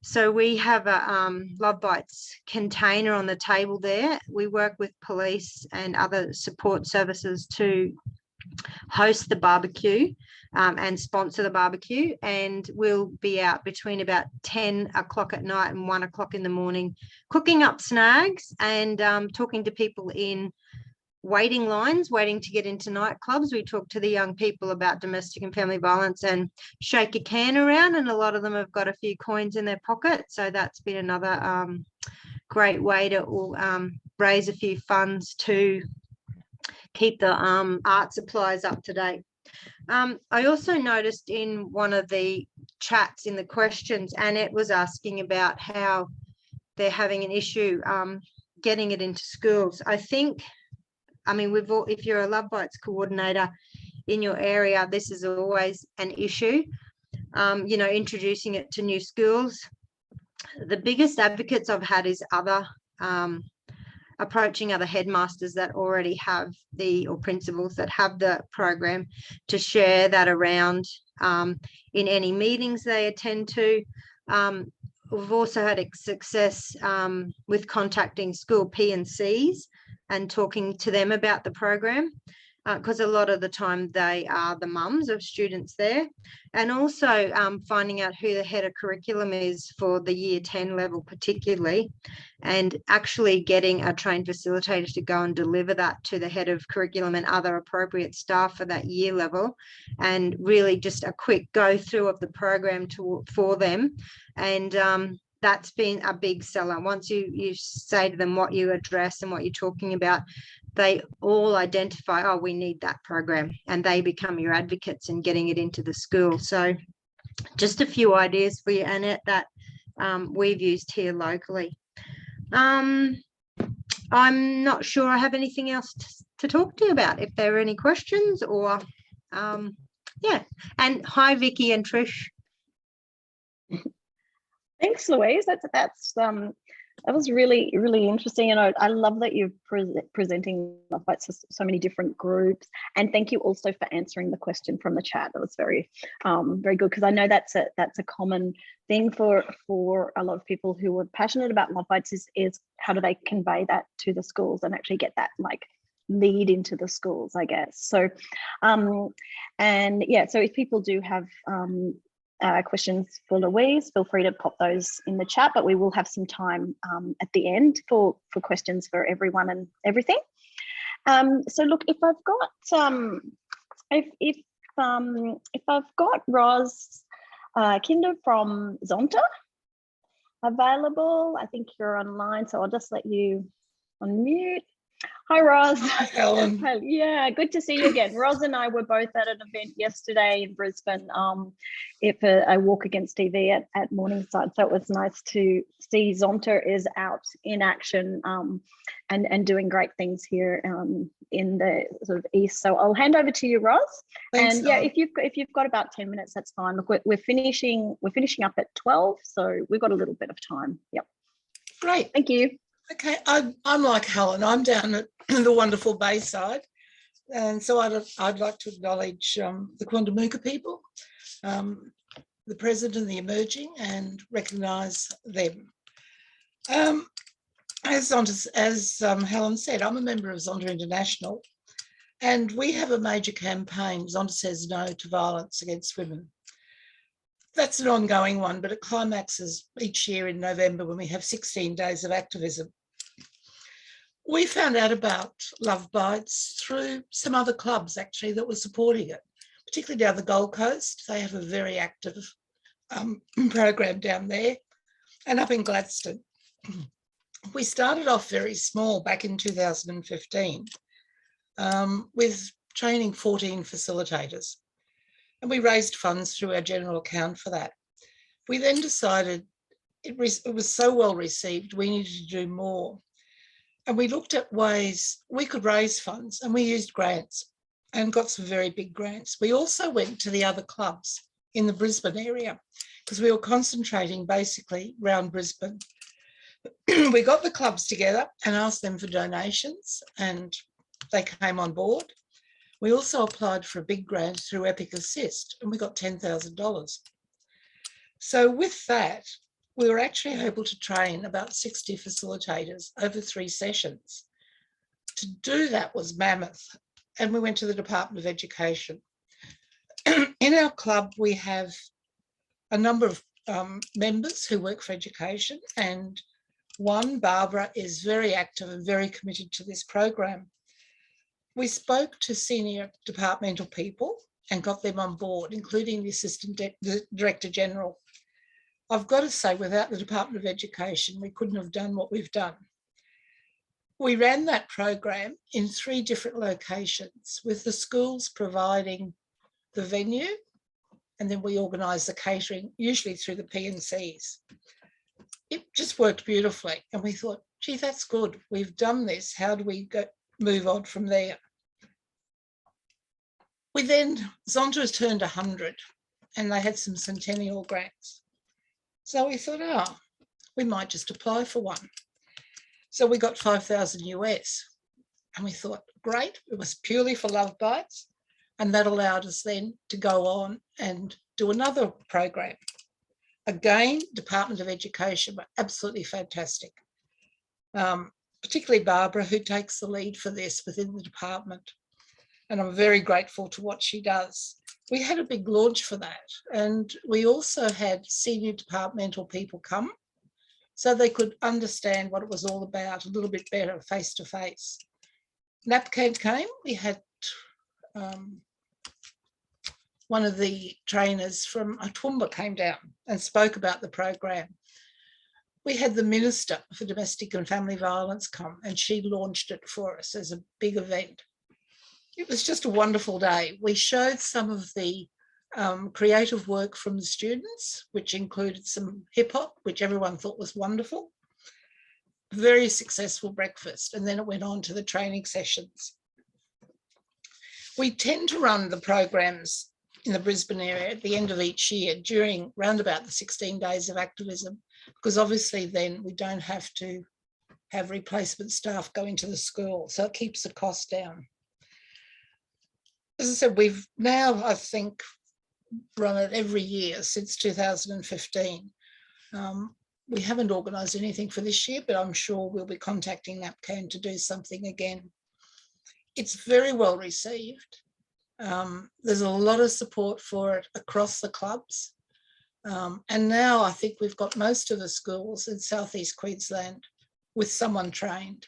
So we have a Love Bites container on the table there. We work with police and other support services to host the barbecue and sponsor the barbecue, and we'll be out between about 10 o'clock at night and 1 o'clock in the morning cooking up snags and talking to people in waiting lines, waiting to get into nightclubs. We talk to the young people about domestic and family violence and shake a can around, and a lot of them have got a few coins in their pocket. So that's been another great way to raise a few funds to keep the art supplies up to date. I also noticed in one of the chats in the questions, Annette was asking about how they're having an issue getting it into schools. If you're a Love Bites coordinator in your area, this is always an issue, introducing it to new schools. The biggest advocates I've had is approaching other headmasters that already have or principals that have the program, to share that around in any meetings they attend to. We've also had success with contacting school P&Cs and talking to them about the program, because a lot of the time they are the mums of students there, and also finding out who the head of curriculum is for the year 10 level particularly, and actually getting a trained facilitator to go and deliver that to the head of curriculum and other appropriate staff for that year level, and really just a quick go through of the program for them. And that's been a big seller. Once you say to them what you address and what you're talking about, they all identify, oh, we need that program, and they become your advocates in getting it into the school. So just a few ideas for you, Annette, that we've used here locally. I'm not sure I have anything else to talk to you about. If there are any questions, or yeah. And hi, Vicky and Trish. Thanks, Louise. That was really, really interesting. And I love that you're presenting Love Bites to so many different groups. And thank you also for answering the question from the chat. That was very, very good, because I know that's a common thing for a lot of people who are passionate about Love Bites is how do they convey that to the schools and actually get that lead into the schools, I guess. So, and yeah, so if people do have questions for Louise, feel free to pop those in the chat, but we will have some time at the end for questions for everyone and everything. So look, if I've got if I've got Roz Kinder from Zonta available, I think you're online, so I'll just let you unmute. Hi, Roz. Hi, Helen. Yeah, good to see you again. Roz and I were both at an event yesterday in Brisbane, for a walk against TV at Morningside. So it was nice to see Zonta is out in action and doing great things here in the sort of east. So I'll hand over to you, Roz. Thanks, and yeah, Helen. if you've got about 10 minutes, that's fine. Look, we're finishing up at 12, so we've got a little bit of time. Yep. Great. Thank you. Okay, I'm like Helen. I'm down at the wonderful Bayside, and so I'd like to acknowledge the Quandamooka people, the present and the emerging, and recognise them. As Helen said, I'm a member of Zonta International, and we have a major campaign. Zonta Says No to Violence Against Women. That's an ongoing one, but it climaxes each year in November when we have 16 days of activism. We found out about Love Bites through some other clubs, actually, that were supporting it, particularly down the Gold Coast. They have a very active program down there, and up in Gladstone. We started off very small back in 2015 with training 14 facilitators, and we raised funds through our general account for that. We then decided it was so well received, we needed to do more. And we looked at ways we could raise funds, and we used grants and got some very big grants. We also went to the other clubs in the Brisbane area because we were concentrating basically around Brisbane. We got the clubs together and asked them for donations, and they came on board. We also applied for a big grant through Epic Assist, and we got $10,000. So with that, we were actually able to train about 60 facilitators over 3 sessions. To do that was mammoth, and we went to the Department of Education. In our club, we have a number of members who work for education, and one, Barbara, is very active and very committed to this program. We spoke to senior departmental people and got them on board, including the Assistant Director General. I've got to say, without the Department of Education, we couldn't have done what we've done. We ran that program in 3 different locations, with the schools providing the venue, and then we organised the catering, usually through the P&Cs. It just worked beautifully, and we thought, gee, that's good. We've done this. How do we move on from there? Zonta has turned 100, and they had some centennial grants. So we thought, oh, we might just apply for one. So we got $5,000 US, and we thought, great, it was purely for Love Bites. And that allowed us then to go on and do another program. Again, Department of Education were absolutely fantastic. Particularly Barbara, who takes the lead for this within the department. And I'm very grateful to what she does. We had a big launch for that, and we also had senior departmental people come so they could understand what it was all about a little bit better face to face. NAPCAN came. We had one of the trainers from Toowoomba came down and spoke about the program. We had the Minister for Domestic and Family Violence come, and she launched it for us as a big event. It was just a wonderful day. We showed some of the creative work from the students, which included some hip hop, which everyone thought was wonderful. Very successful breakfast, and then it went on to the training sessions. We tend to run the programs in the Brisbane area at the end of each year during round about the 16 days of activism, because obviously then we don't have to have replacement staff go into the school, so it keeps the cost down. As I said, we've now, I think, run it every year since 2015. We haven't organised anything for this year, but I'm sure we'll be contacting NAPCAN to do something again. It's very well received. There's a lot of support for it across the clubs. And now I think we've got most of the schools in Southeast Queensland with someone trained.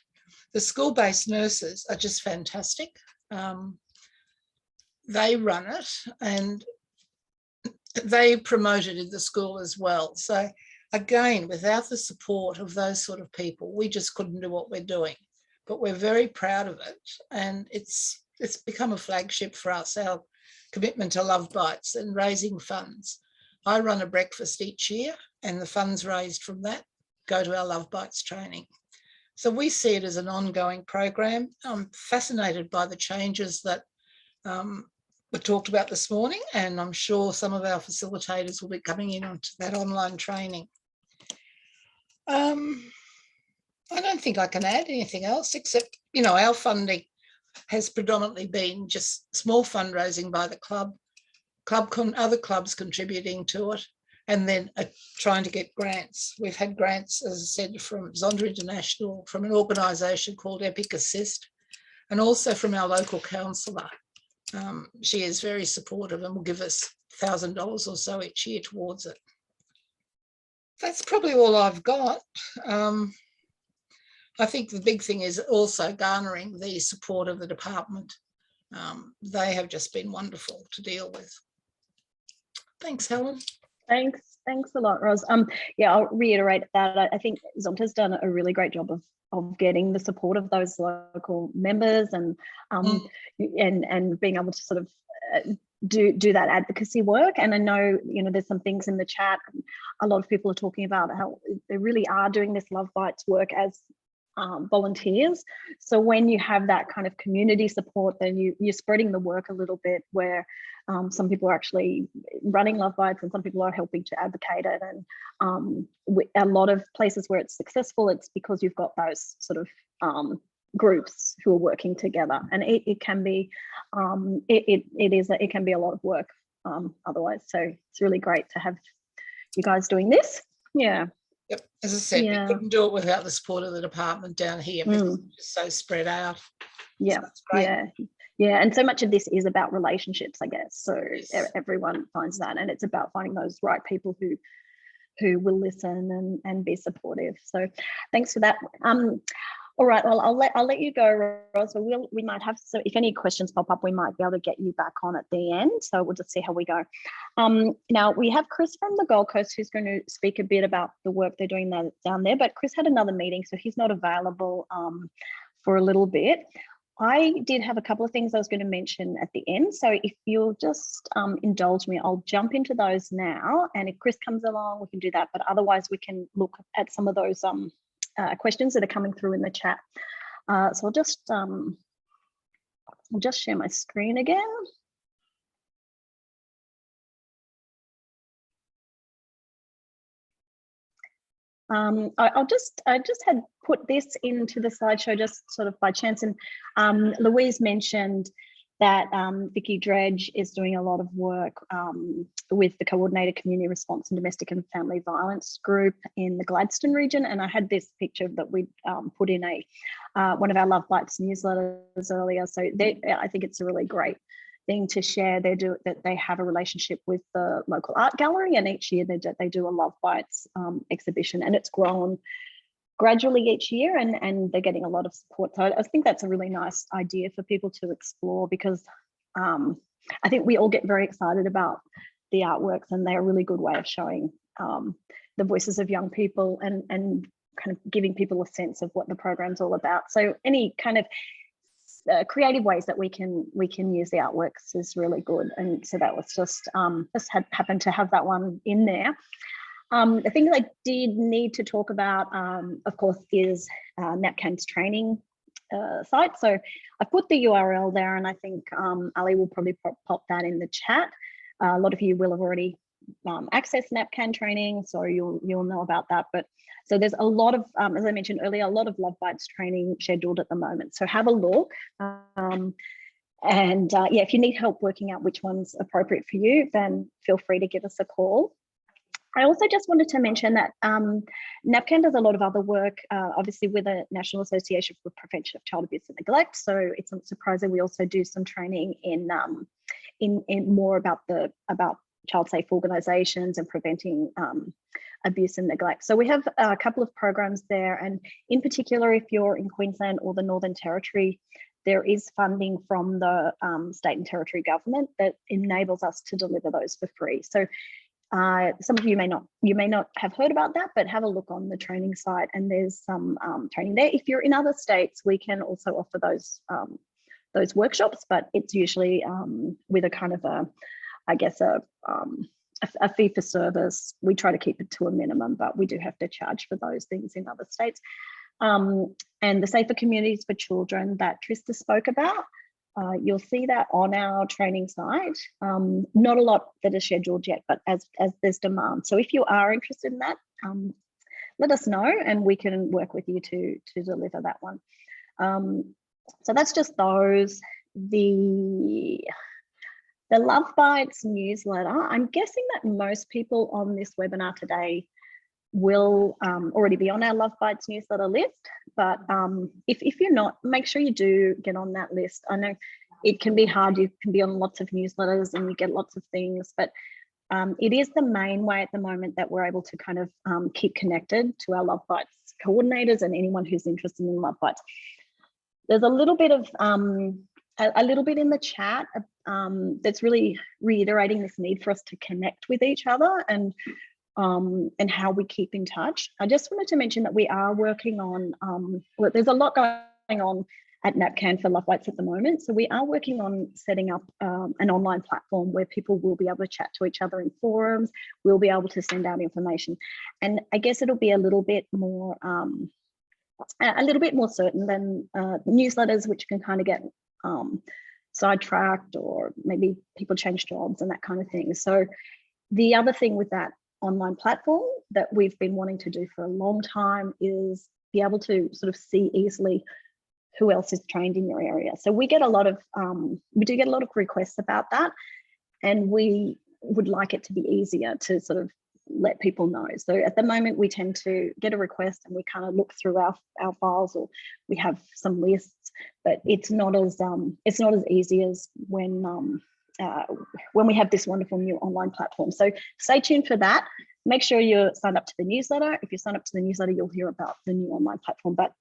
The school-based nurses are just fantastic. They run it and they promote it in the school as well. So again, without the support of those sort of people, we just couldn't do what we're doing. But we're very proud of it, and it's become a flagship for us, our commitment to Love Bites and raising funds. I run a breakfast each year, and the funds raised from that go to our Love Bites training. So we see it as an ongoing program. I'm fascinated by the changes that were talked about this morning, and I'm sure some of our facilitators will be coming in onto that online training. I don't think I can add anything else except, our funding has predominantly been just small fundraising by the club, other clubs contributing to it, and then trying to get grants. We've had grants, as I said, from Zonda International, from an organisation called Epic Assist, and also from our local councillor. She is very supportive and will give us $1,000 or so each year towards it. That's probably all I've got. I think the big thing is also garnering the support of the department. They have just been wonderful to deal with. Thanks, Helen. Thanks a lot, Ros. Yeah, I'll reiterate that. I think Zonta's done a really great job of getting the support of those local members and being able to sort of do that advocacy work. And I know, there's some things in the chat. A lot of people are talking about how they really are doing this Love Bites work as volunteers. So when you have that kind of community support, then you're spreading the work a little bit, where some people are actually running Love Bites and some people are helping to advocate it. And a lot of places where it's successful, it's because you've got those sort of groups who are working together, and it can be it can be a lot of work otherwise. So it's really great to have you guys doing this. Yeah. Yep. As I said, we couldn't do it without the support of the department down here because it's just so spread out. Yeah. So yeah. And so much of this is about relationships, I guess. So everyone finds that, and it's about finding those right people who will listen and be supportive. So thanks for that. All right, well, I'll let you go, Ros. So we might have, so if any questions pop up, we might be able to get you back on at the end. So we'll just see how we go. Now we have Chris from the Gold Coast who's going to speak a bit about the work they're doing down there, but Chris had another meeting, so he's not available for a little bit. I did have a couple of things I was going to mention at the end. So if you'll just indulge me, I'll jump into those now. And if Chris comes along, we can do that. But otherwise, we can look at some of those questions that are coming through in the chat. So I'll just share my screen again. I just had put this into the slideshow just sort of by chance, and Louise mentioned that Vicky Dredge is doing a lot of work with the Coordinated Community Response and Domestic and Family Violence group in the Gladstone region, and I had this picture that we put in one of our Love Bites newsletters earlier. So I think it's a really great thing to share. They have a relationship with the local art gallery, and each year they do a Love Bites exhibition, and it's grown gradually each year, and they're getting a lot of support. So I think that's a really nice idea for people to explore, because I think we all get very excited about the artworks, and they're a really good way of showing the voices of young people and kind of giving people a sense of what the program's all about. So any kind of creative ways that we can use the artworks is really good. And so that was just happened to have that one in there. The thing that I did need to talk about, of course, is NAPCAN's training site. So I put the URL there, and I think Ali will probably pop that in the chat. A lot of you will have already accessed NAPCAN training, so you'll know about that. But so there's a lot of, as I mentioned earlier, a lot of Love Bites training scheduled at the moment. So have a look. If you need help working out which one's appropriate for you, then feel free to give us a call. I also just wanted to mention that NAPCAN does a lot of other work, obviously with the National Association for Prevention of Child Abuse and Neglect. So it's not surprising we also do some training in more about child safe organisations and preventing abuse and neglect. So we have a couple of programs there, and in particular, if you're in Queensland or the Northern Territory, there is funding from the state and territory government that enables us to deliver those for free. So some of you may not have heard about that, but have a look on the training site, and there's some training there. If you're in other states, we can also offer those workshops, but it's usually with a kind of a fee for service. We try to keep it to a minimum, but we do have to charge for those things in other states. And the Safer Communities for Children that Trista spoke about, you'll see that on our training site. Not a lot that is scheduled yet, but as there's demand. So if you are interested in that, let us know and we can work with you to deliver that one. So that's just those. The Love Bites newsletter, I'm guessing that most people on this webinar today will already be on our Love Bites newsletter list, but if you're not, make sure you do get on that list. I know it can be hard, you can be on lots of newsletters and you get lots of things, but it is the main way at the moment that we're able to kind of keep connected to our Love Bites coordinators and anyone who's interested in Love Bites. There's a little bit in the chat that's really reiterating this need for us to connect with each other and how we keep in touch. I just wanted to mention that we are working on, well, there's a lot going on at NAPCAN for Love Bites at the moment. So we are working on setting up an online platform where people will be able to chat to each other in forums. We'll be able to send out information. And I guess it'll be a little bit more certain than newsletters, which can kind of get sidetracked, or maybe people change jobs and that kind of thing. So the other thing with that online platform that we've been wanting to do for a long time is be able to sort of see easily who else is trained in your area. So we get a lot of, we do get a lot of requests about that, and we would like it to be easier to sort of let people know. So at the moment we tend to get a request and we kind of look through our files, or we have some lists, but it's not as easy as when we have this wonderful new online platform. So stay tuned for that. Make sure you're signed up to the newsletter. If you sign up to the newsletter, you'll hear about the new online platform, but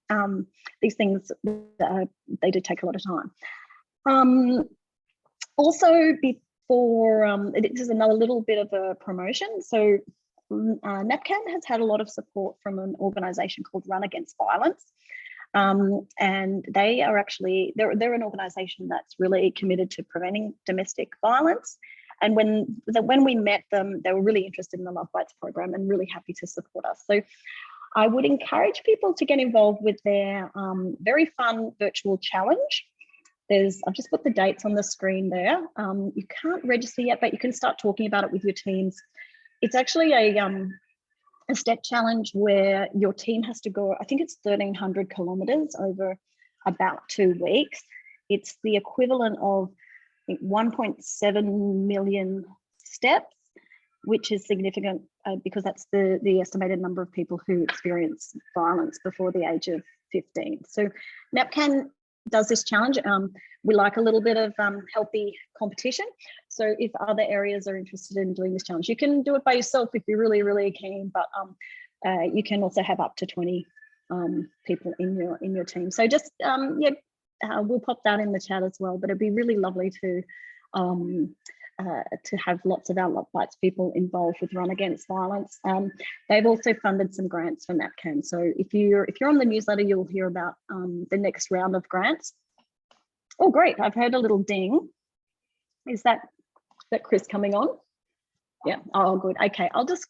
these things, they do take a lot of time. Also, before, this is another little bit of a promotion. So NAPCAN has had a lot of support from an organisation called Run Against Violence. And they are actually, they're an organisation that's really committed to preventing domestic violence. And when we met them, they were really interested in the Love Bites program and really happy to support us. So I would encourage people to get involved with their very fun virtual challenge. I've just put the dates on the screen there. You can't register yet, but you can start talking about it with your teams. It's actually a step challenge where your team has to go, I think it's 1,300 kilometers over about 2 weeks. It's the equivalent of 1.7 million steps, which is significant because that's the estimated number of people who experience violence before the age of 15. So NAPCAN does this challenge. We like a little bit of healthy competition. So if other areas are interested in doing this challenge, you can do it by yourself if you're really, really keen, but you can also have up to 20 people in your team. So just, we'll pop that in the chat as well, but it'd be really lovely to have lots of our Love Bites people involved with Run Against Violence. They've also funded some grants for NAPCAN. So if you're on the newsletter, you'll hear about the next round of grants. Oh, great! I've heard a little ding. Is that Chris coming on? Yeah. Oh, good. Okay. I'll just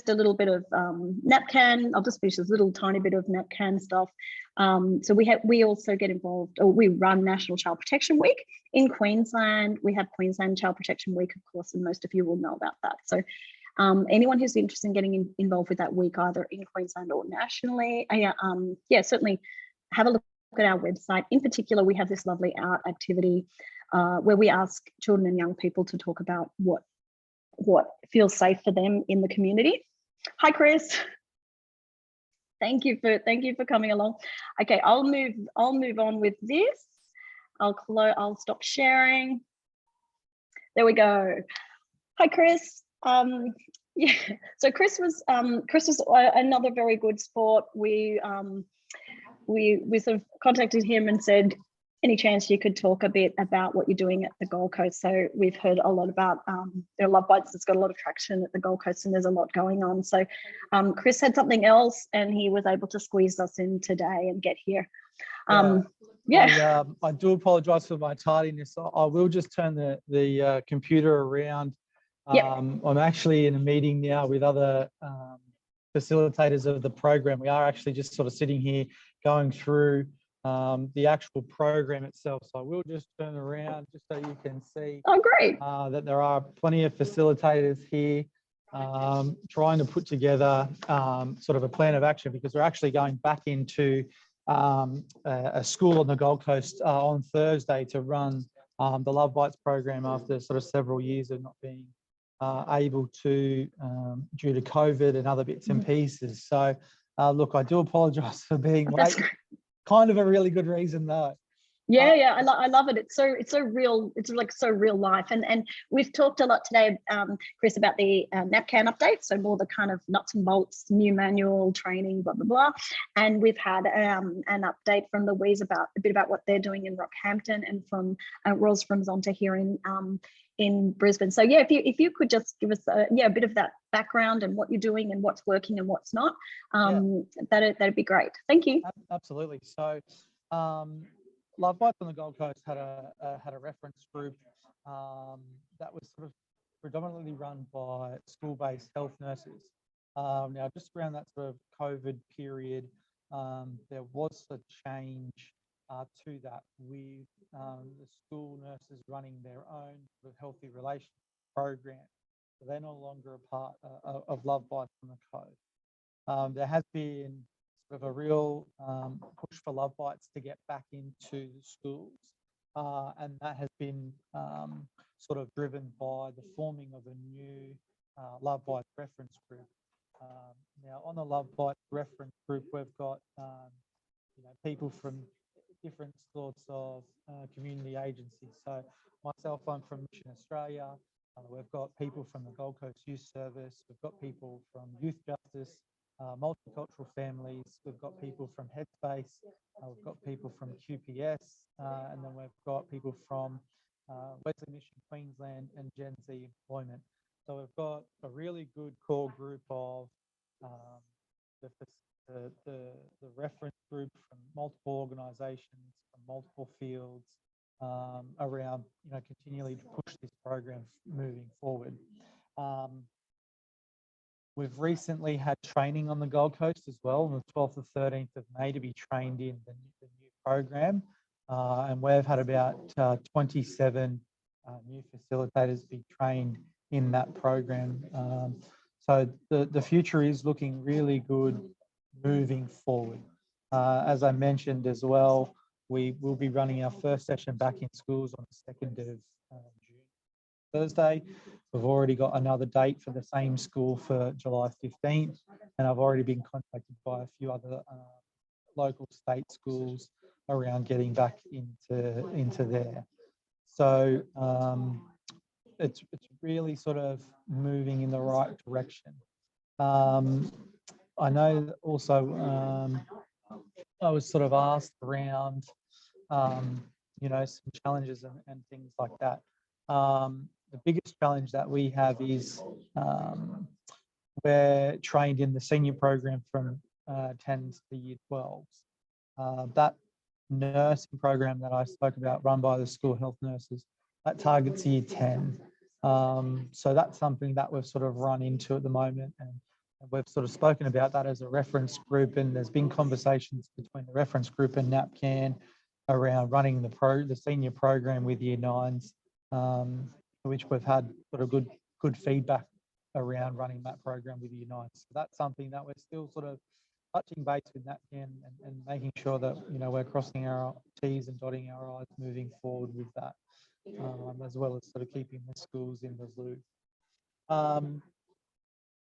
a little bit of NAPCAN. I'll just finish this little tiny bit of NAPCAN stuff. So we also get involved, or we run National Child Protection Week in Queensland. We have Queensland Child Protection Week, of course, and most of you will know about that. So anyone who's interested in getting involved with that week, either in Queensland or nationally, certainly have a look at our website. In particular, we have this lovely art activity where we ask children and young people to talk about what feels safe for them in the community. Hi, Chris. Thank you for coming along. Okay, I'll move on with this. I'll stop sharing. There we go. Hi, Chris. Yeah, so Chris was another very good sport. We sort of contacted him and said, any chance you could talk a bit about what you're doing at the Gold Coast? So we've heard a lot about Love Bites. It's got a lot of traction at the Gold Coast, and there's a lot going on. So Chris had something else, and he was able to squeeze us in today and get here. I do apologise for my tardiness. I will just turn the computer around. I'm actually in a meeting now with other facilitators of the program. We are actually just sort of sitting here going through the actual program itself. So I will just turn around just so you can see that there are plenty of facilitators here trying to put together sort of a plan of action, because we're actually going back into a school on the Gold Coast on Thursday to run the Love Bites program after sort of several years of not being able to due to COVID and other bits and pieces. So look, I do apologise for being late. Kind of a really good reason though. Yeah, I love it. It's so real. It's like so real life. And we've talked a lot today, Chris, about the NAPCAN update. So more the kind of nuts and bolts, new manual training, blah blah blah. And we've had an update from Louise about a bit about what they're doing in Rockhampton, and from Rolls from Zonta here in Brisbane. So yeah, if you could just give us a bit of that background and what you're doing and what's working and what's not, that'd be great. Thank you. Absolutely. So Love Bites on the Gold Coast had a reference group that was sort of predominantly run by school-based health nurses. Now, just around that sort of COVID period, there was a change to that, with the school nurses running their own sort of healthy relationship program. So they're no longer a part of Love Bites on the Coast. There has been sort of a real push for Love Bites to get back into the schools, and that has been sort of driven by the forming of a new Love Bites reference group. Now, on the Love Bites reference group, we've got people from different sorts of community agencies. So myself, I'm from Mission Australia. We've got people from the Gold Coast Youth Service. We've got people from Youth Justice, Multicultural Families. We've got people from Headspace. We've got people from QPS, and then we've got people from Wesley Mission Queensland and Gen Z Employment. So we've got a really good core group of the reference group from multiple organisations, from multiple fields, around continually to push this program moving forward. We've recently had training on the Gold Coast as well, on the 12th or 13th of May, to be trained in the new program, and we've had about 27 new facilitators be trained in that program. So the future is looking really good moving forward. As I mentioned as well, we will be running our first session back in schools on the 2nd of June, Thursday. We've already got another date for the same school for July 15th, and I've already been contacted by a few other local state schools around getting back into there. So it's really sort of moving in the right direction. I know also I was sort of asked around, some challenges and things like that. The biggest challenge that we have is we're trained in the senior program from 10s to year 12s. That nursing program that I spoke about, run by the school health nurses, that targets year 10. So that's something that we've sort of run into at the moment, and we've sort of spoken about that as a reference group, and there's been conversations between the reference group and NAPCAN around running the senior program with year 9s, which we've had sort of good feedback around running that program with year 9s. So that's something that we're still sort of touching base with NAPCAN and making sure that we're crossing our T's and dotting our I's moving forward with that, as well as sort of keeping the schools in the loop.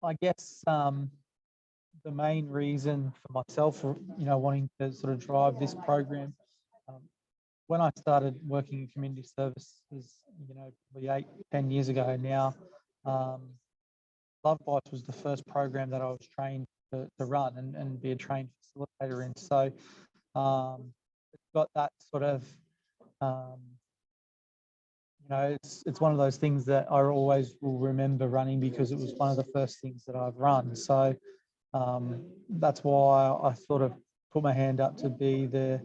I guess the main reason for myself, wanting to sort of drive this program, when I started working in community services, probably 8-10 years ago now, Love Bites was the first program that I was trained to run and be a trained facilitator in. So it's got that sort of, it's one of those things that I always will remember running because it was one of the first things that I've run. So that's why I sort of put my hand up to be the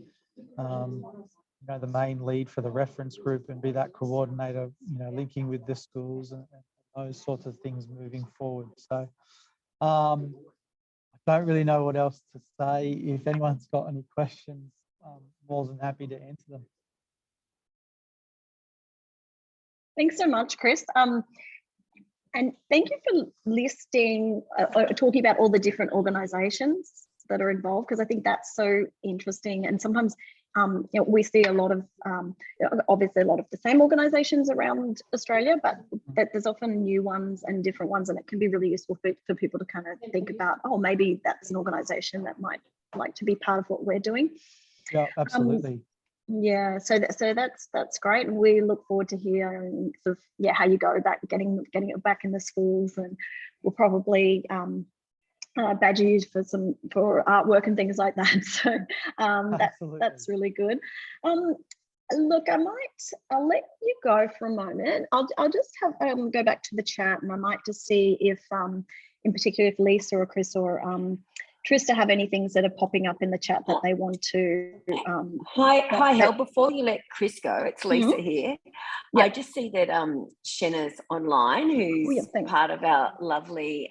main lead for the reference group and be that coordinator, linking with the schools and those sorts of things moving forward. So I don't really know what else to say. If anyone's got any questions, I'm more than happy to answer them. Thanks so much, Chris. And thank you for listing, talking about all the different organisations that are involved, because I think that's so interesting. And sometimes we see a lot of, obviously a lot of the same organisations around Australia, but there's often new ones and different ones, and it can be really useful for people to kind of think about, oh, maybe that's an organisation that might like to be part of what we're doing. Yeah, absolutely. Yeah, so that's great, and we look forward to hearing sort of how you go about getting it back in the schools, and we'll probably badger you for artwork and things like that. So that's really good. Look, I'll let you go for a moment. I'll just have go back to the chat, and I might just see if in particular if Lisa or Chris or Trista have any things that are popping up in the chat that they want to. Hi, Hel. Before you let Chris go, it's Lisa here. Yep. I just see that Shenna's online, who's part of our lovely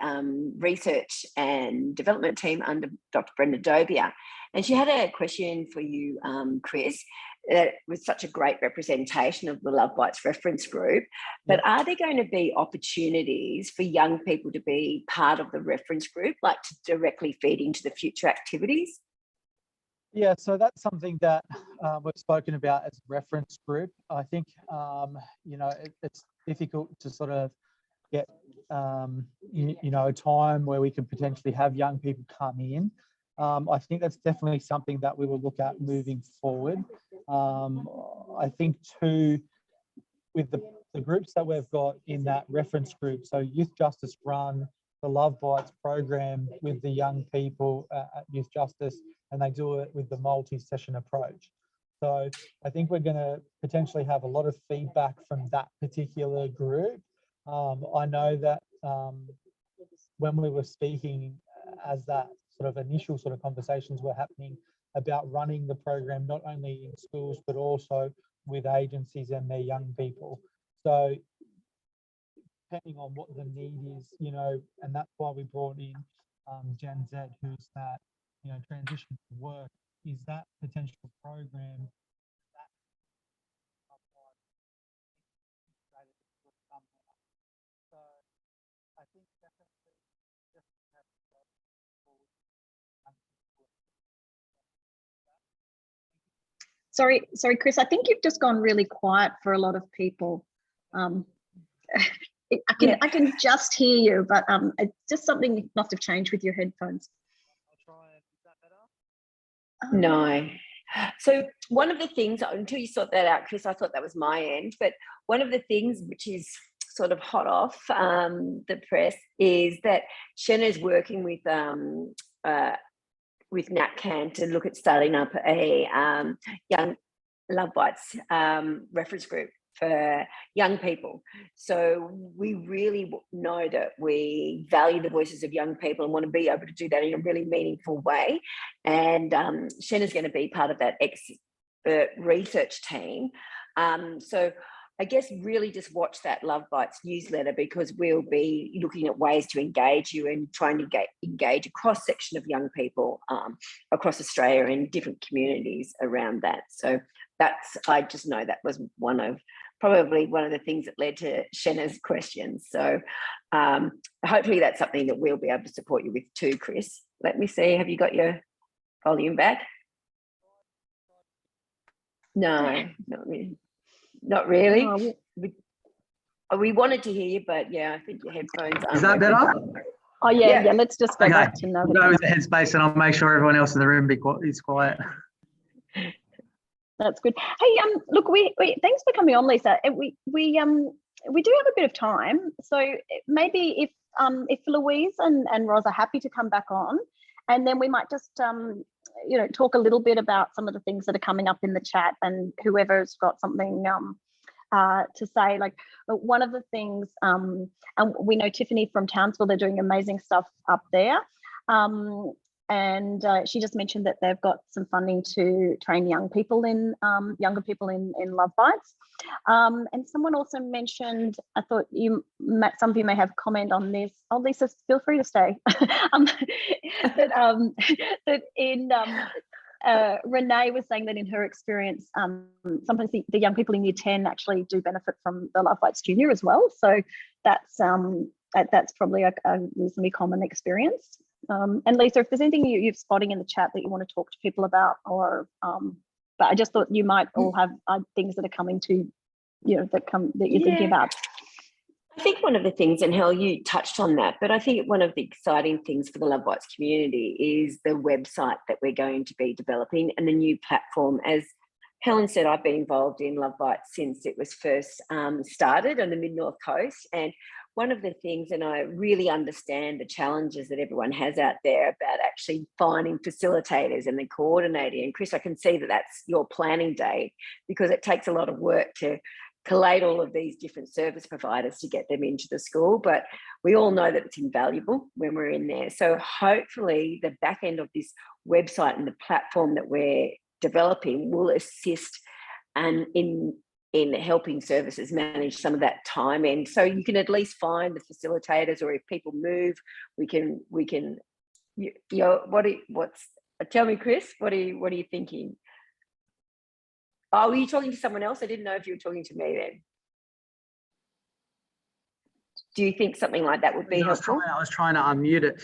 research and development team under Dr. Brenda Dobia. And she had a question for you, Chris. That was such a great representation of the Love Bites reference group. But are there going to be opportunities for young people to be part of the reference group, like to directly feed into the future activities? Yeah, so that's something that we've spoken about as a reference group. I think, it's difficult to sort of get, a time where we could potentially have young people come in. I think that's definitely something that we will look at moving forward. I think too, with the groups that we've got in that reference group, so Youth Justice run the Love Bites program with the young people at Youth Justice, and they do it with the multi-session approach. So I think we're going to potentially have a lot of feedback from that particular group. I know that when we were speaking as that sort of initial sort of conversations were happening about running the program, not only in schools, but also with agencies and their young people. So depending on what the need is, and that's why we brought in Gen Z, who's that, transition to work, is that potential program that so I think definitely Sorry, Chris, I think you've just gone really quiet for a lot of people. I can just hear you, but it's just something must have changed with your headphones. I'll try. Is that better? No. So one of the things, until you sort that out, Chris, I thought that was my end, but one of the things which is sort of hot off the press is that Shenna's working with NAPCAN to look at starting up a young Love Bites reference group for young people. So we really know that we value the voices of young people and want to be able to do that in a really meaningful way. And Shenna's going to be part of that expert research team. So I guess really just watch that Love Bites newsletter, because we'll be looking at ways to engage you and trying to engage a cross-section of young people across Australia in different communities around that. So I just know that was probably one of the things that led to Shenna's questions. So hopefully that's something that we'll be able to support you with too, Chris. Let me see, have you got your volume back? No, not really. Not really. We wanted to hear you, but yeah, I think your headphones aren't. Is that better? Oh yeah. Let's just go back to go with the headspace, and I'll make sure everyone else in the room is quiet. That's good. Hey, look, we thanks for coming on, Lisa. We do have a bit of time, so maybe if Louise and Roz are happy to come back on, and then we might just talk a little bit about some of the things that are coming up in the chat, and whoever's got something to say. Like one of the things, and we know Tiffany from Townsville, they're doing amazing stuff up there. And she just mentioned that they've got some funding to train younger people in Love Bites. And someone also mentioned, I thought some of you may have comment on this. Oh, Lisa, feel free to stay. Renee was saying that in her experience, sometimes the young people in year 10 actually do benefit from the Love Bites Junior as well. So that's probably a reasonably common experience. And Lisa, if there's anything you're spotting in the chat that you want to talk to people about, or but I just thought you might all have things that are coming to that you're thinking about. I think one of the things, and Hel, you touched on that, but I think one of the exciting things for the Love Bites community is the website that we're going to be developing and the new platform. As Helen said, I've been involved in Love Bites since it was first started on the Mid-North Coast. And one of the things, and I really understand the challenges that everyone has out there about actually finding facilitators and then coordinating. And Chris, I can see that that's your planning day, because it takes a lot of work to collate all of these different service providers to get them into the school, but we all know that it's invaluable when we're in there. So hopefully the back end of this website and the platform that we're developing will assist and in helping services manage some of that time. And so you can at least find the facilitators, or if people move, we can tell me, Chris, what are you thinking? Oh, were you talking to someone else? I didn't know if you were talking to me then. Do you think something like that would be helpful? I was trying to unmute it.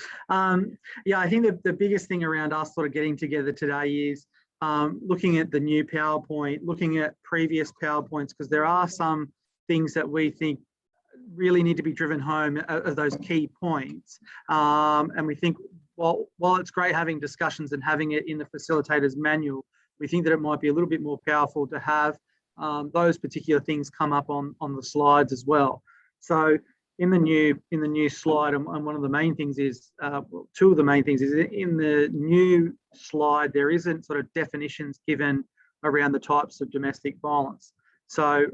Yeah, I think the biggest thing around us sort of getting together today is looking at the new PowerPoint, looking at previous PowerPoints, because there are some things that we think really need to be driven home as those key points. And we think, while it's great having discussions and having it in the facilitator's manual, we think that it might be a little bit more powerful to have those particular things come up on the slides as well. So in the new slide, and one of the main things is, two of the main things is in the new slide, there isn't sort of definitions given around the types of domestic violence. So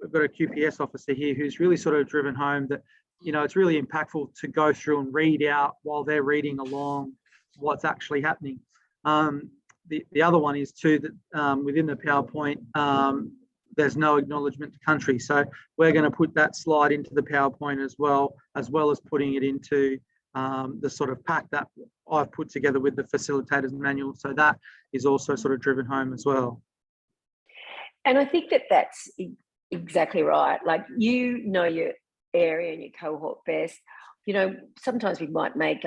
we've got a QPS officer here who's really sort of driven home that, it's really impactful to go through and read out while they're reading along what's actually happening. The other one is too that within the PowerPoint, there's no acknowledgement to country. So we're going to put that slide into the PowerPoint as well as putting it into the sort of pack that I've put together with the facilitator's manual. So that is also sort of driven home as well. And I think that that's exactly right. Like, your area and your cohort best. Sometimes we might make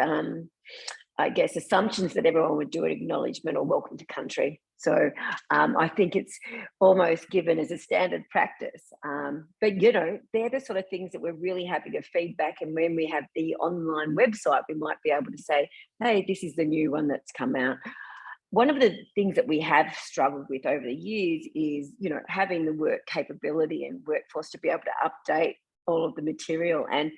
I guess, assumptions that everyone would do an acknowledgement or welcome to country. So I think it's almost given as a standard practice. But, they're the sort of things that we're really happy to feedback. And when we have the online website, we might be able to say, hey, this is the new one that's come out. One of the things that we have struggled with over the years is, having the work capability and workforce to be able to update all of the material. And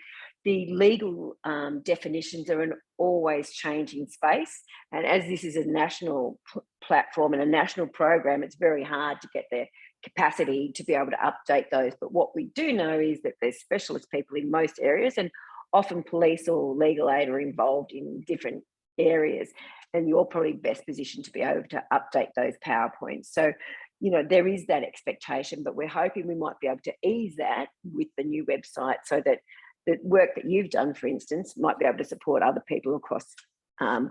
the legal definitions are an always changing space. And as this is a national platform and a national program, it's very hard to get the capacity to be able to update those. But what we do know is that there's specialist people in most areas, and often police or legal aid are involved in different areas. And you're probably best positioned to be able to update those PowerPoints. So, there is that expectation, but we're hoping we might be able to ease that with the new website, so that the work that you've done, for instance, might be able to support other people across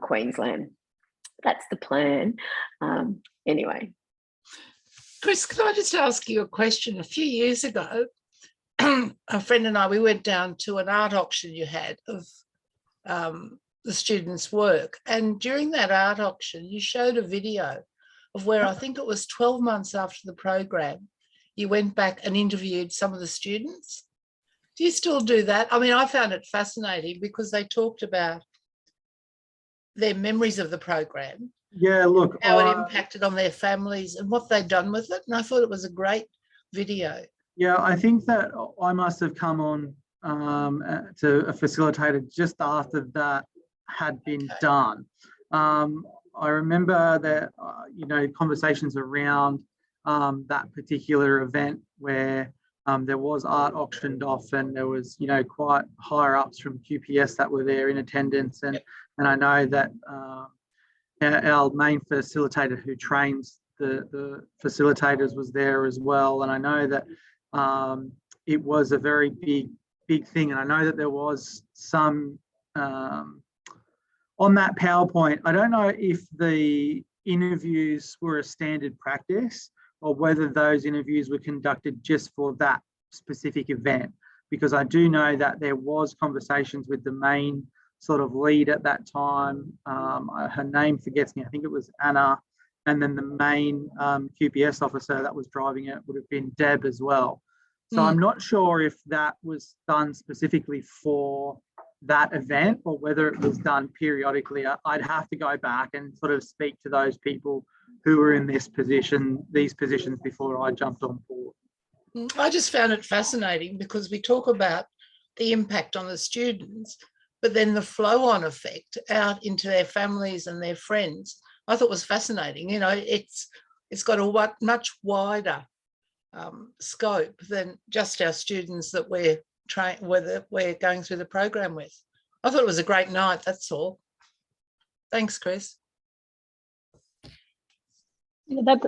Queensland. That's the plan. Anyway. Chris, can I just ask you a question? A few years ago, a friend and I, we went down to an art auction you had of the students' work. And during that art auction, you showed a video of where I think it was 12 months after the program, you went back and interviewed some of the students. Do you still do that? I mean, I found it fascinating because they talked about their memories of the program Yeah, look, how it impacted on their families and what they'd done with it. And I thought it was a great video. yeah, I think that I must have come on to a facilitator just after that had been done. I remember that, conversations around that particular event where there was art auctioned off, and there was, quite higher ups from QPS that were there in attendance. And I know that our main facilitator who trains the facilitators was there as well. And I know that it was a very big thing. And I know that there was some on that PowerPoint. I don't know if the interviews were a standard practice or whether those interviews were conducted just for that specific event, because I do know that there was conversations with the main sort of lead at that time. Her name forgets me. I think it was Anna. And then the main QPS officer that was driving it would have been Deb as well. So I'm not sure if that was done specifically for that event or whether it was done periodically. I'd have to go back and sort of speak to those people who were in these positions before I jumped on board. I just found it fascinating because we talk about the impact on the students, but then the flow-on effect out into their families and their friends, I thought was fascinating. It's got a much wider scope than just our students that we're going through the program with. I thought it was a great night, that's all. Thanks, Chris.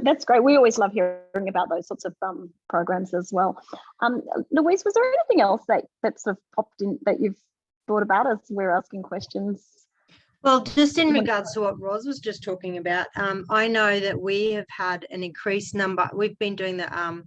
That's great. We always love hearing about those sorts of programs as well. Louise, was there anything else that sort of popped in that you've thought about as we're asking questions? Well, just in regards to what Roz was just talking about, I know that we have had an increased number. We've been doing the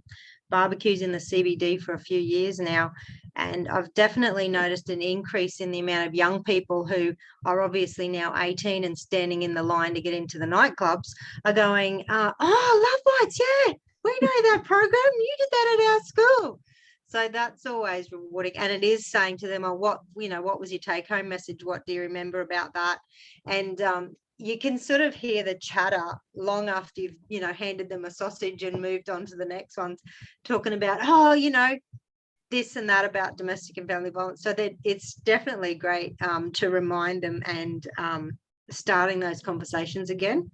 barbecues in the CBD for a few years now, and I've definitely noticed an increase in the amount of young people who are obviously now 18 and standing in the line to get into the nightclubs are going, oh, Love Lights, yeah, we know that program. You did that at our school. So that's always rewarding. And it is saying to them, oh, what was your take home message? What do you remember about that? And you can sort of hear the chatter long after you've, handed them a sausage and moved on to the next ones, talking about, this and that about domestic and family violence. So that it's definitely great to remind them and starting those conversations again.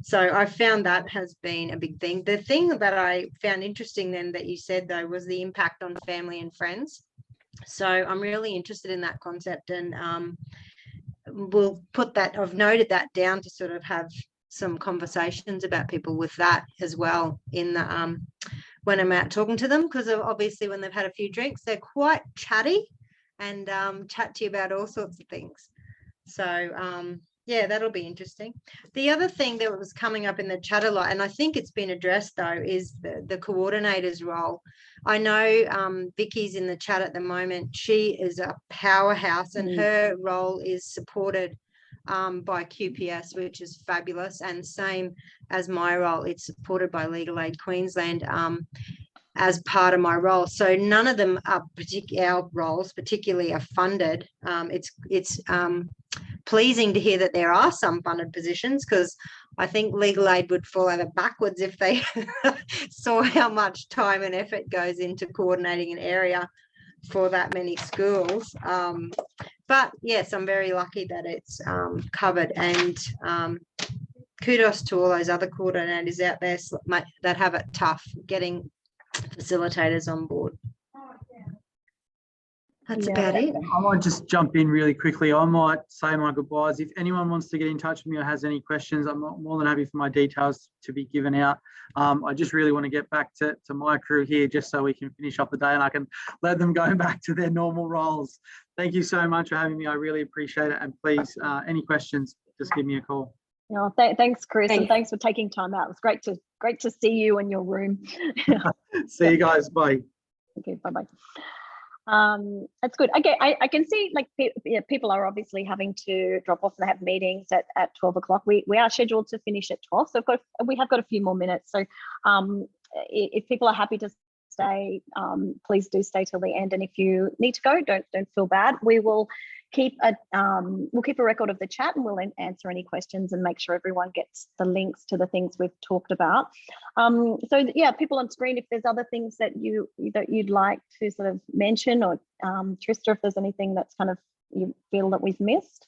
So I found that has been a big thing. The thing that I found interesting then that you said, though, was the impact on family and friends. So I'm really interested in that concept, and we'll put that, I've noted that down to sort of have some conversations about people with that as well in the when I'm out talking to them, because obviously when they've had a few drinks, they're quite chatty and chat to you about all sorts of things. So yeah, that'll be interesting. The other thing that was coming up in the chat a lot, and I think it's been addressed though, is the coordinator's role. I know Vicky's in the chat at the moment. She is a powerhouse, and her role is supported by QPS, which is fabulous. And same as my role, it's supported by Legal Aid Queensland as part of my role. So none of them are our roles particularly are funded. It's pleasing to hear that there are some funded positions, because I think legal aid would fall over backwards if they saw how much time and effort goes into coordinating an area for that many schools. But yes, I'm very lucky that it's covered, and kudos to all those other coordinators out there that have it tough getting facilitators on board. That's about it. I might just jump in really quickly. I might say my goodbyes. If anyone wants to get in touch with me or has any questions, I'm more than happy for my details to be given out. I just really want to get back to my crew here just so we can finish off the day and I can let them go back to their normal roles. Thank you so much for having me. I really appreciate it. And please, any questions, just give me a call. No, thanks, Chris, and thanks for taking time out. It's great to see you in your room. See you guys. Bye. Okay, bye-bye. That's good. Okay, I can see like people are obviously having to drop off and they have meetings at 12 o'clock. We are scheduled to finish at 12, so we have got a few more minutes. So if people are happy to stay, please do stay till the end. And if you need to go, don't feel bad. We will keep a we'll keep a record of the chat, and we'll answer any questions and make sure everyone gets the links to the things we've talked about. So yeah, people on screen, if there's other things that you'd like to sort of mention, or Trista, if there's anything that's kind of you feel that we've missed.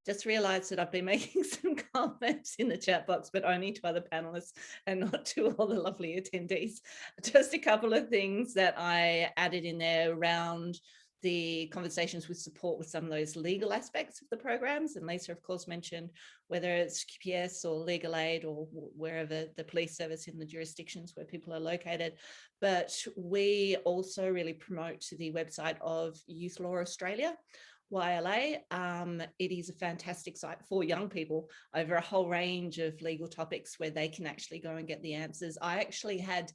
Just realized that I've been making some comments in the chat box, but only to other panelists and not to all the lovely attendees. Just a couple of things that I added in there around the conversations with support with some of those legal aspects of the programs. And Lisa, of course, mentioned whether it's QPS or legal aid or wherever the police service in the jurisdictions where people are located. But we also really promote to the website of Youth Law Australia, YLA. It is a fantastic site for young people over a whole range of legal topics where they can actually go and get the answers. I actually had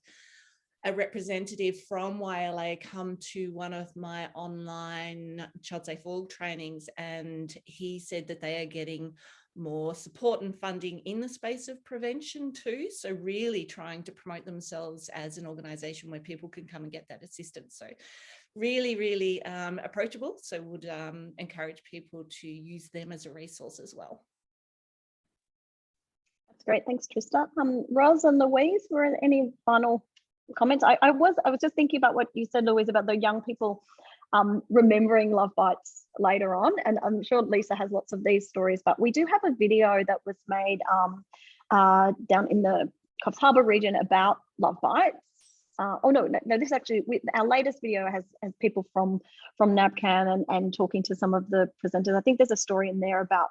a representative from YLA come to one of my online child safe org trainings, and he said that they are getting more support and funding in the space of prevention too. So really trying to promote themselves as an organisation where people can come and get that assistance. So really, really approachable. So would encourage people to use them as a resource as well. That's great. Thanks, Trista. Ros and Louise, were there any final comments? I was just thinking about what you said, Louise, about the young people remembering Love Bites later on, and I'm sure Lisa has lots of these stories, but we do have a video that was made down in the Coffs Harbour region about Love Bites. Oh no, this is actually our latest video has people from NAPCAN and talking to some of the presenters. I think there's a story in there about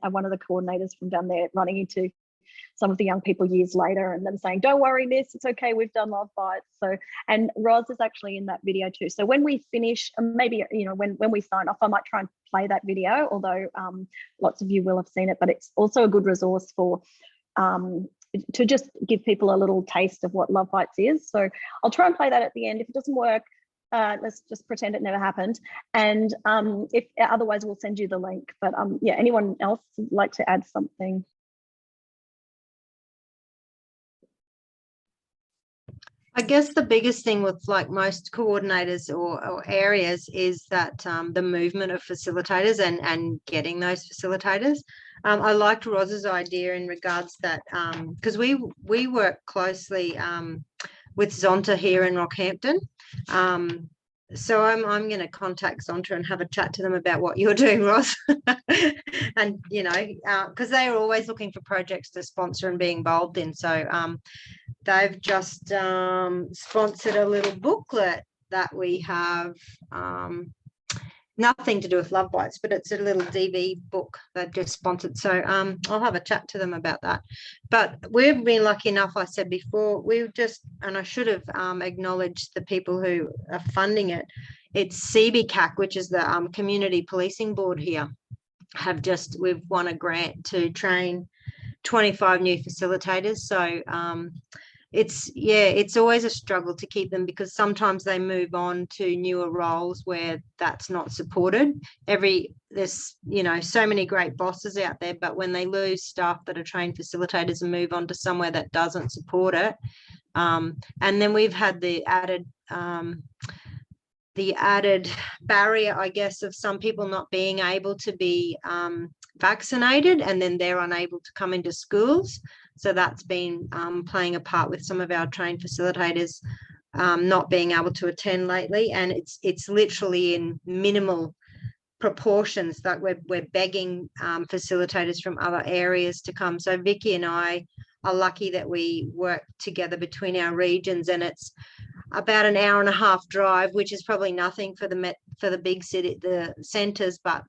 one of the coordinators from down there running into some of the young people years later and them saying, don't worry, miss, it's okay, we've done Love Bites. So, and Ros is actually in that video too. So when we finish, maybe, when we sign off, I might try and play that video, although lots of you will have seen it, but it's also a good resource for to just give people a little taste of what Love Bites is. So I'll try and play that at the end. If it doesn't work, let's just pretend it never happened. And if otherwise, we'll send you the link. But yeah, anyone else like to add something? I guess the biggest thing with like most coordinators or areas is that the movement of facilitators and getting those facilitators. I liked Roz's idea in regards that because we work closely with Zonta here in Rockhampton. So I'm going to contact Zonta and have a chat to them about what you're doing, Roz. And, because they are always looking for projects to sponsor and be involved in. So they've just sponsored a little booklet that we have, nothing to do with Love Bites, but it's a little DV book they've just sponsored. So I'll have a chat to them about that. But we've been lucky enough, I said before, and I should have acknowledged the people who are funding it. It's CBCAC, which is the Community Policing Board here, we've won a grant to train 25 new facilitators. So it's always a struggle to keep them because sometimes they move on to newer roles where that's not supported. There's so many great bosses out there, but when they lose staff that are trained facilitators and move on to somewhere that doesn't support it, and then we've had the added barrier, I guess, of some people not being able to be vaccinated, and then they're unable to come into schools. So that's been playing a part with some of our trained facilitators not being able to attend lately. And it's literally in minimal proportions that we're begging facilitators from other areas to come. So Vicky and I are lucky that we work together between our regions, and it's about an hour and a half drive, which is probably nothing for the big city, the centres, but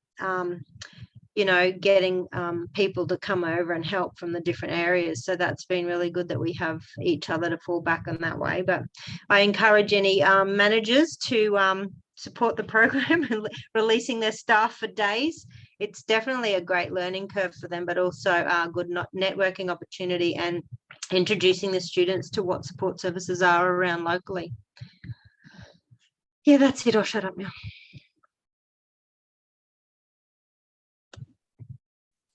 getting people to come over and help from the different areas. So that's been really good that we have each other to fall back on that way. But I encourage any managers to support the program and releasing their staff for days. It's definitely a great learning curve for them, but also a good networking opportunity and introducing the students to what support services are around locally. Yeah, that's it. I'll shut up now.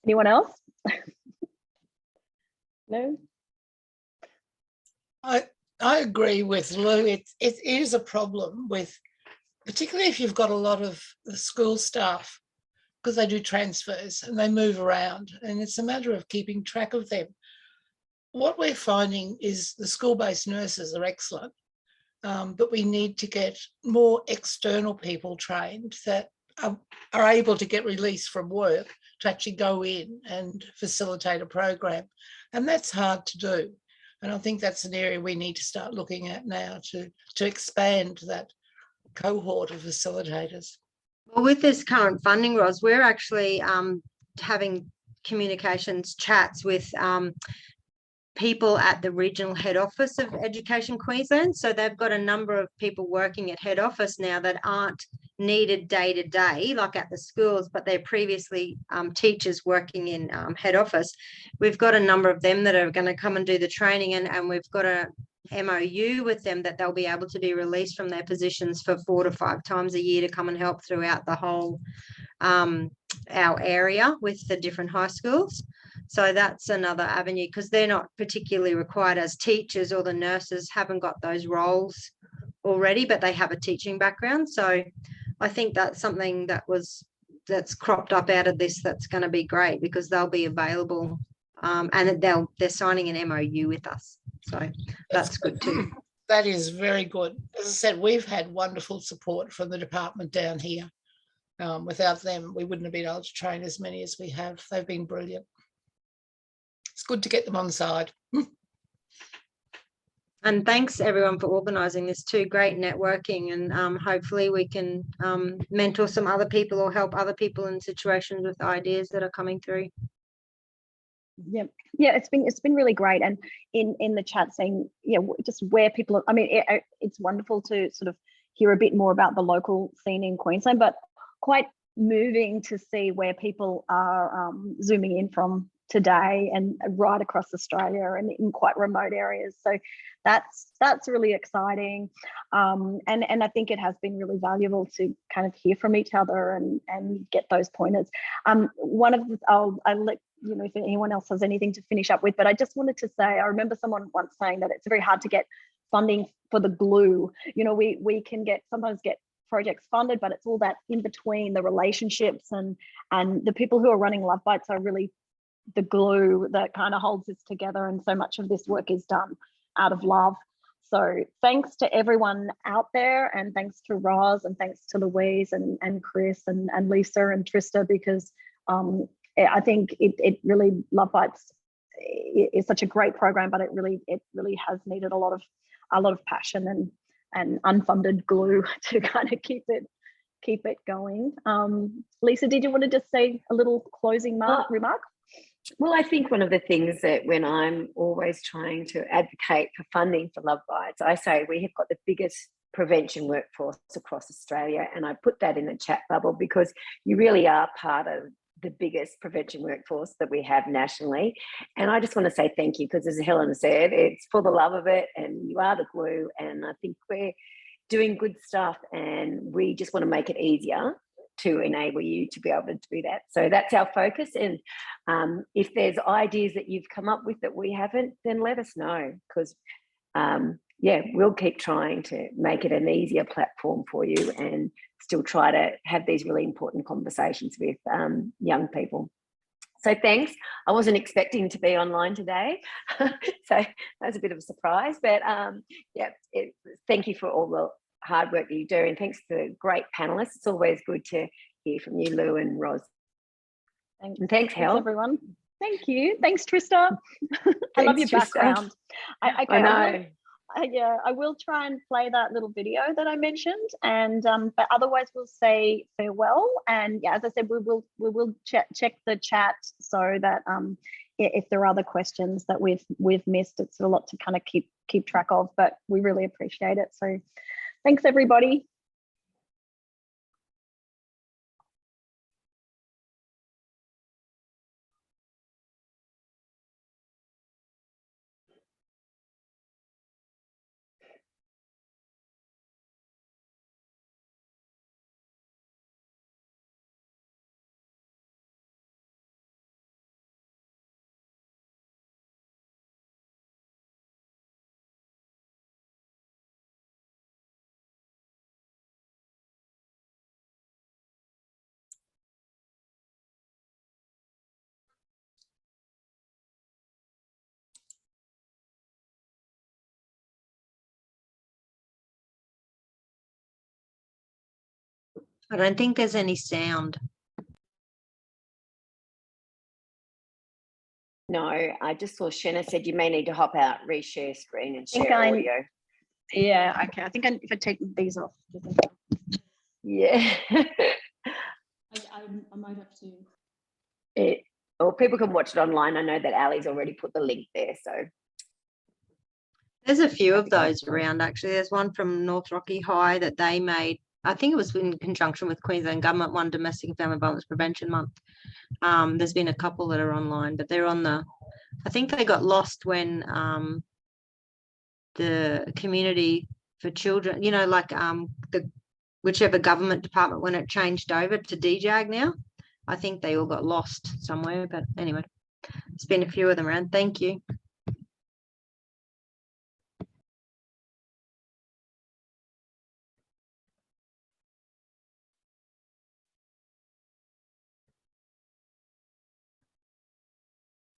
Anyone else? No? I agree with Lou. It is a problem with, particularly if you've got a lot of the school staff, because they do transfers and they move around, and it's a matter of keeping track of them. What we're finding is the school-based nurses are excellent, but we need to get more external people trained that are able to get released from work to actually go in and facilitate a program. And that's hard to do. And I think that's an area we need to start looking at now to expand that cohort of facilitators. Well, with this current funding, Ros, we're actually having communications chats with people at the regional head office of Education Queensland. So they've got a number of people working at head office now that aren't needed day to day, like at the schools, but they're previously teachers working in head office. We've got a number of them that are going to come and do the training, and we've got a MOU with them that they'll be able to be released from their positions for 4 to 5 times a year to come and help throughout the whole our area with the different high schools. So that's another avenue, because they're not particularly required as teachers, or the nurses haven't got those roles already, but they have a teaching background. So I think that's something that's cropped up out of this that's going to be great, because they'll be available and they're signing an MOU with us. So that's good too. That is very good. As I said, we've had wonderful support from the department down here. Without them, we wouldn't have been able to train as many as we have. They've been brilliant. It's good to get them on side. And thanks everyone for organising this too. Great networking, and hopefully we can mentor some other people or help other people in situations with ideas that are coming through. Yeah, it's been really great. And in the chat saying, just where people are, I mean, it's wonderful to sort of hear a bit more about the local scene in Queensland, but quite moving to see where people are zooming in from today and right across Australia and in quite remote areas. So that's really exciting. And I think it has been really valuable to kind of hear from each other and get those pointers. One of the, I'll let you know if anyone else has anything to finish up with, but I just wanted to say, I remember someone once saying that it's very hard to get funding for the glue. We can sometimes get projects funded, but it's all that in between, the relationships and the people who are running Love Bites are really the glue that kind of holds this together. And so much of this work is done out of love. So thanks to everyone out there, and thanks to Roz, and thanks to Louise and Chris and Lisa and Trista, because I think it really, Love Bites is such a great program, but it really has needed a lot of passion and unfunded glue to kind of keep it going. Lisa, did you want to just say a little closing remark? Well, I think one of the things that when I'm always trying to advocate for funding for Love Bites, I say we have got the biggest prevention workforce across Australia. And I put that in the chat bubble because you really are part of the biggest prevention workforce that we have nationally. And I just want to say thank you, because as Helen said, it's for the love of it, and you are the glue. And I think we're doing good stuff, and we just want to make it easier to enable you to be able to do that. So that's our focus. And if there's ideas that you've come up with that we haven't, then let us know, because we'll keep trying to make it an easier platform for you and still try to have these really important conversations with young people. So thanks. I wasn't expecting to be online today, so that was a bit of a surprise, but thank you for all the hard work that you do, and thanks to great panelists. It's always good to hear from you, Lou and Roz. Thanks. And thanks, Hel. Everyone. Thank you. Thanks, Trista. I love your background. I know. I will try and play that little video that I mentioned, and but otherwise we'll say farewell. And as I said, we will check the chat so that if there are other questions that we've missed, it's a lot to kind of keep track of, but we really appreciate it. So thanks, everybody. I don't think there's any sound. No, I just saw Shanna said you may need to hop out, reshare screen and think share I- audio. Yeah, okay. I think if I take these off, Yeah. I might have to. Or people can watch it online. I know that Ali's already put the link there. So There's a few of those around, actually. There's one from North Rocky High that they made. I think it was in conjunction with Queensland Government, one Domestic and Family Violence Prevention Month. There's been a couple that are online, but they're on the, I think they got lost when the Community for Children, you know, like the whichever government department, when it changed over to DJAG now, I think they all got lost somewhere. But anyway, it's been a few of them around. Thank you.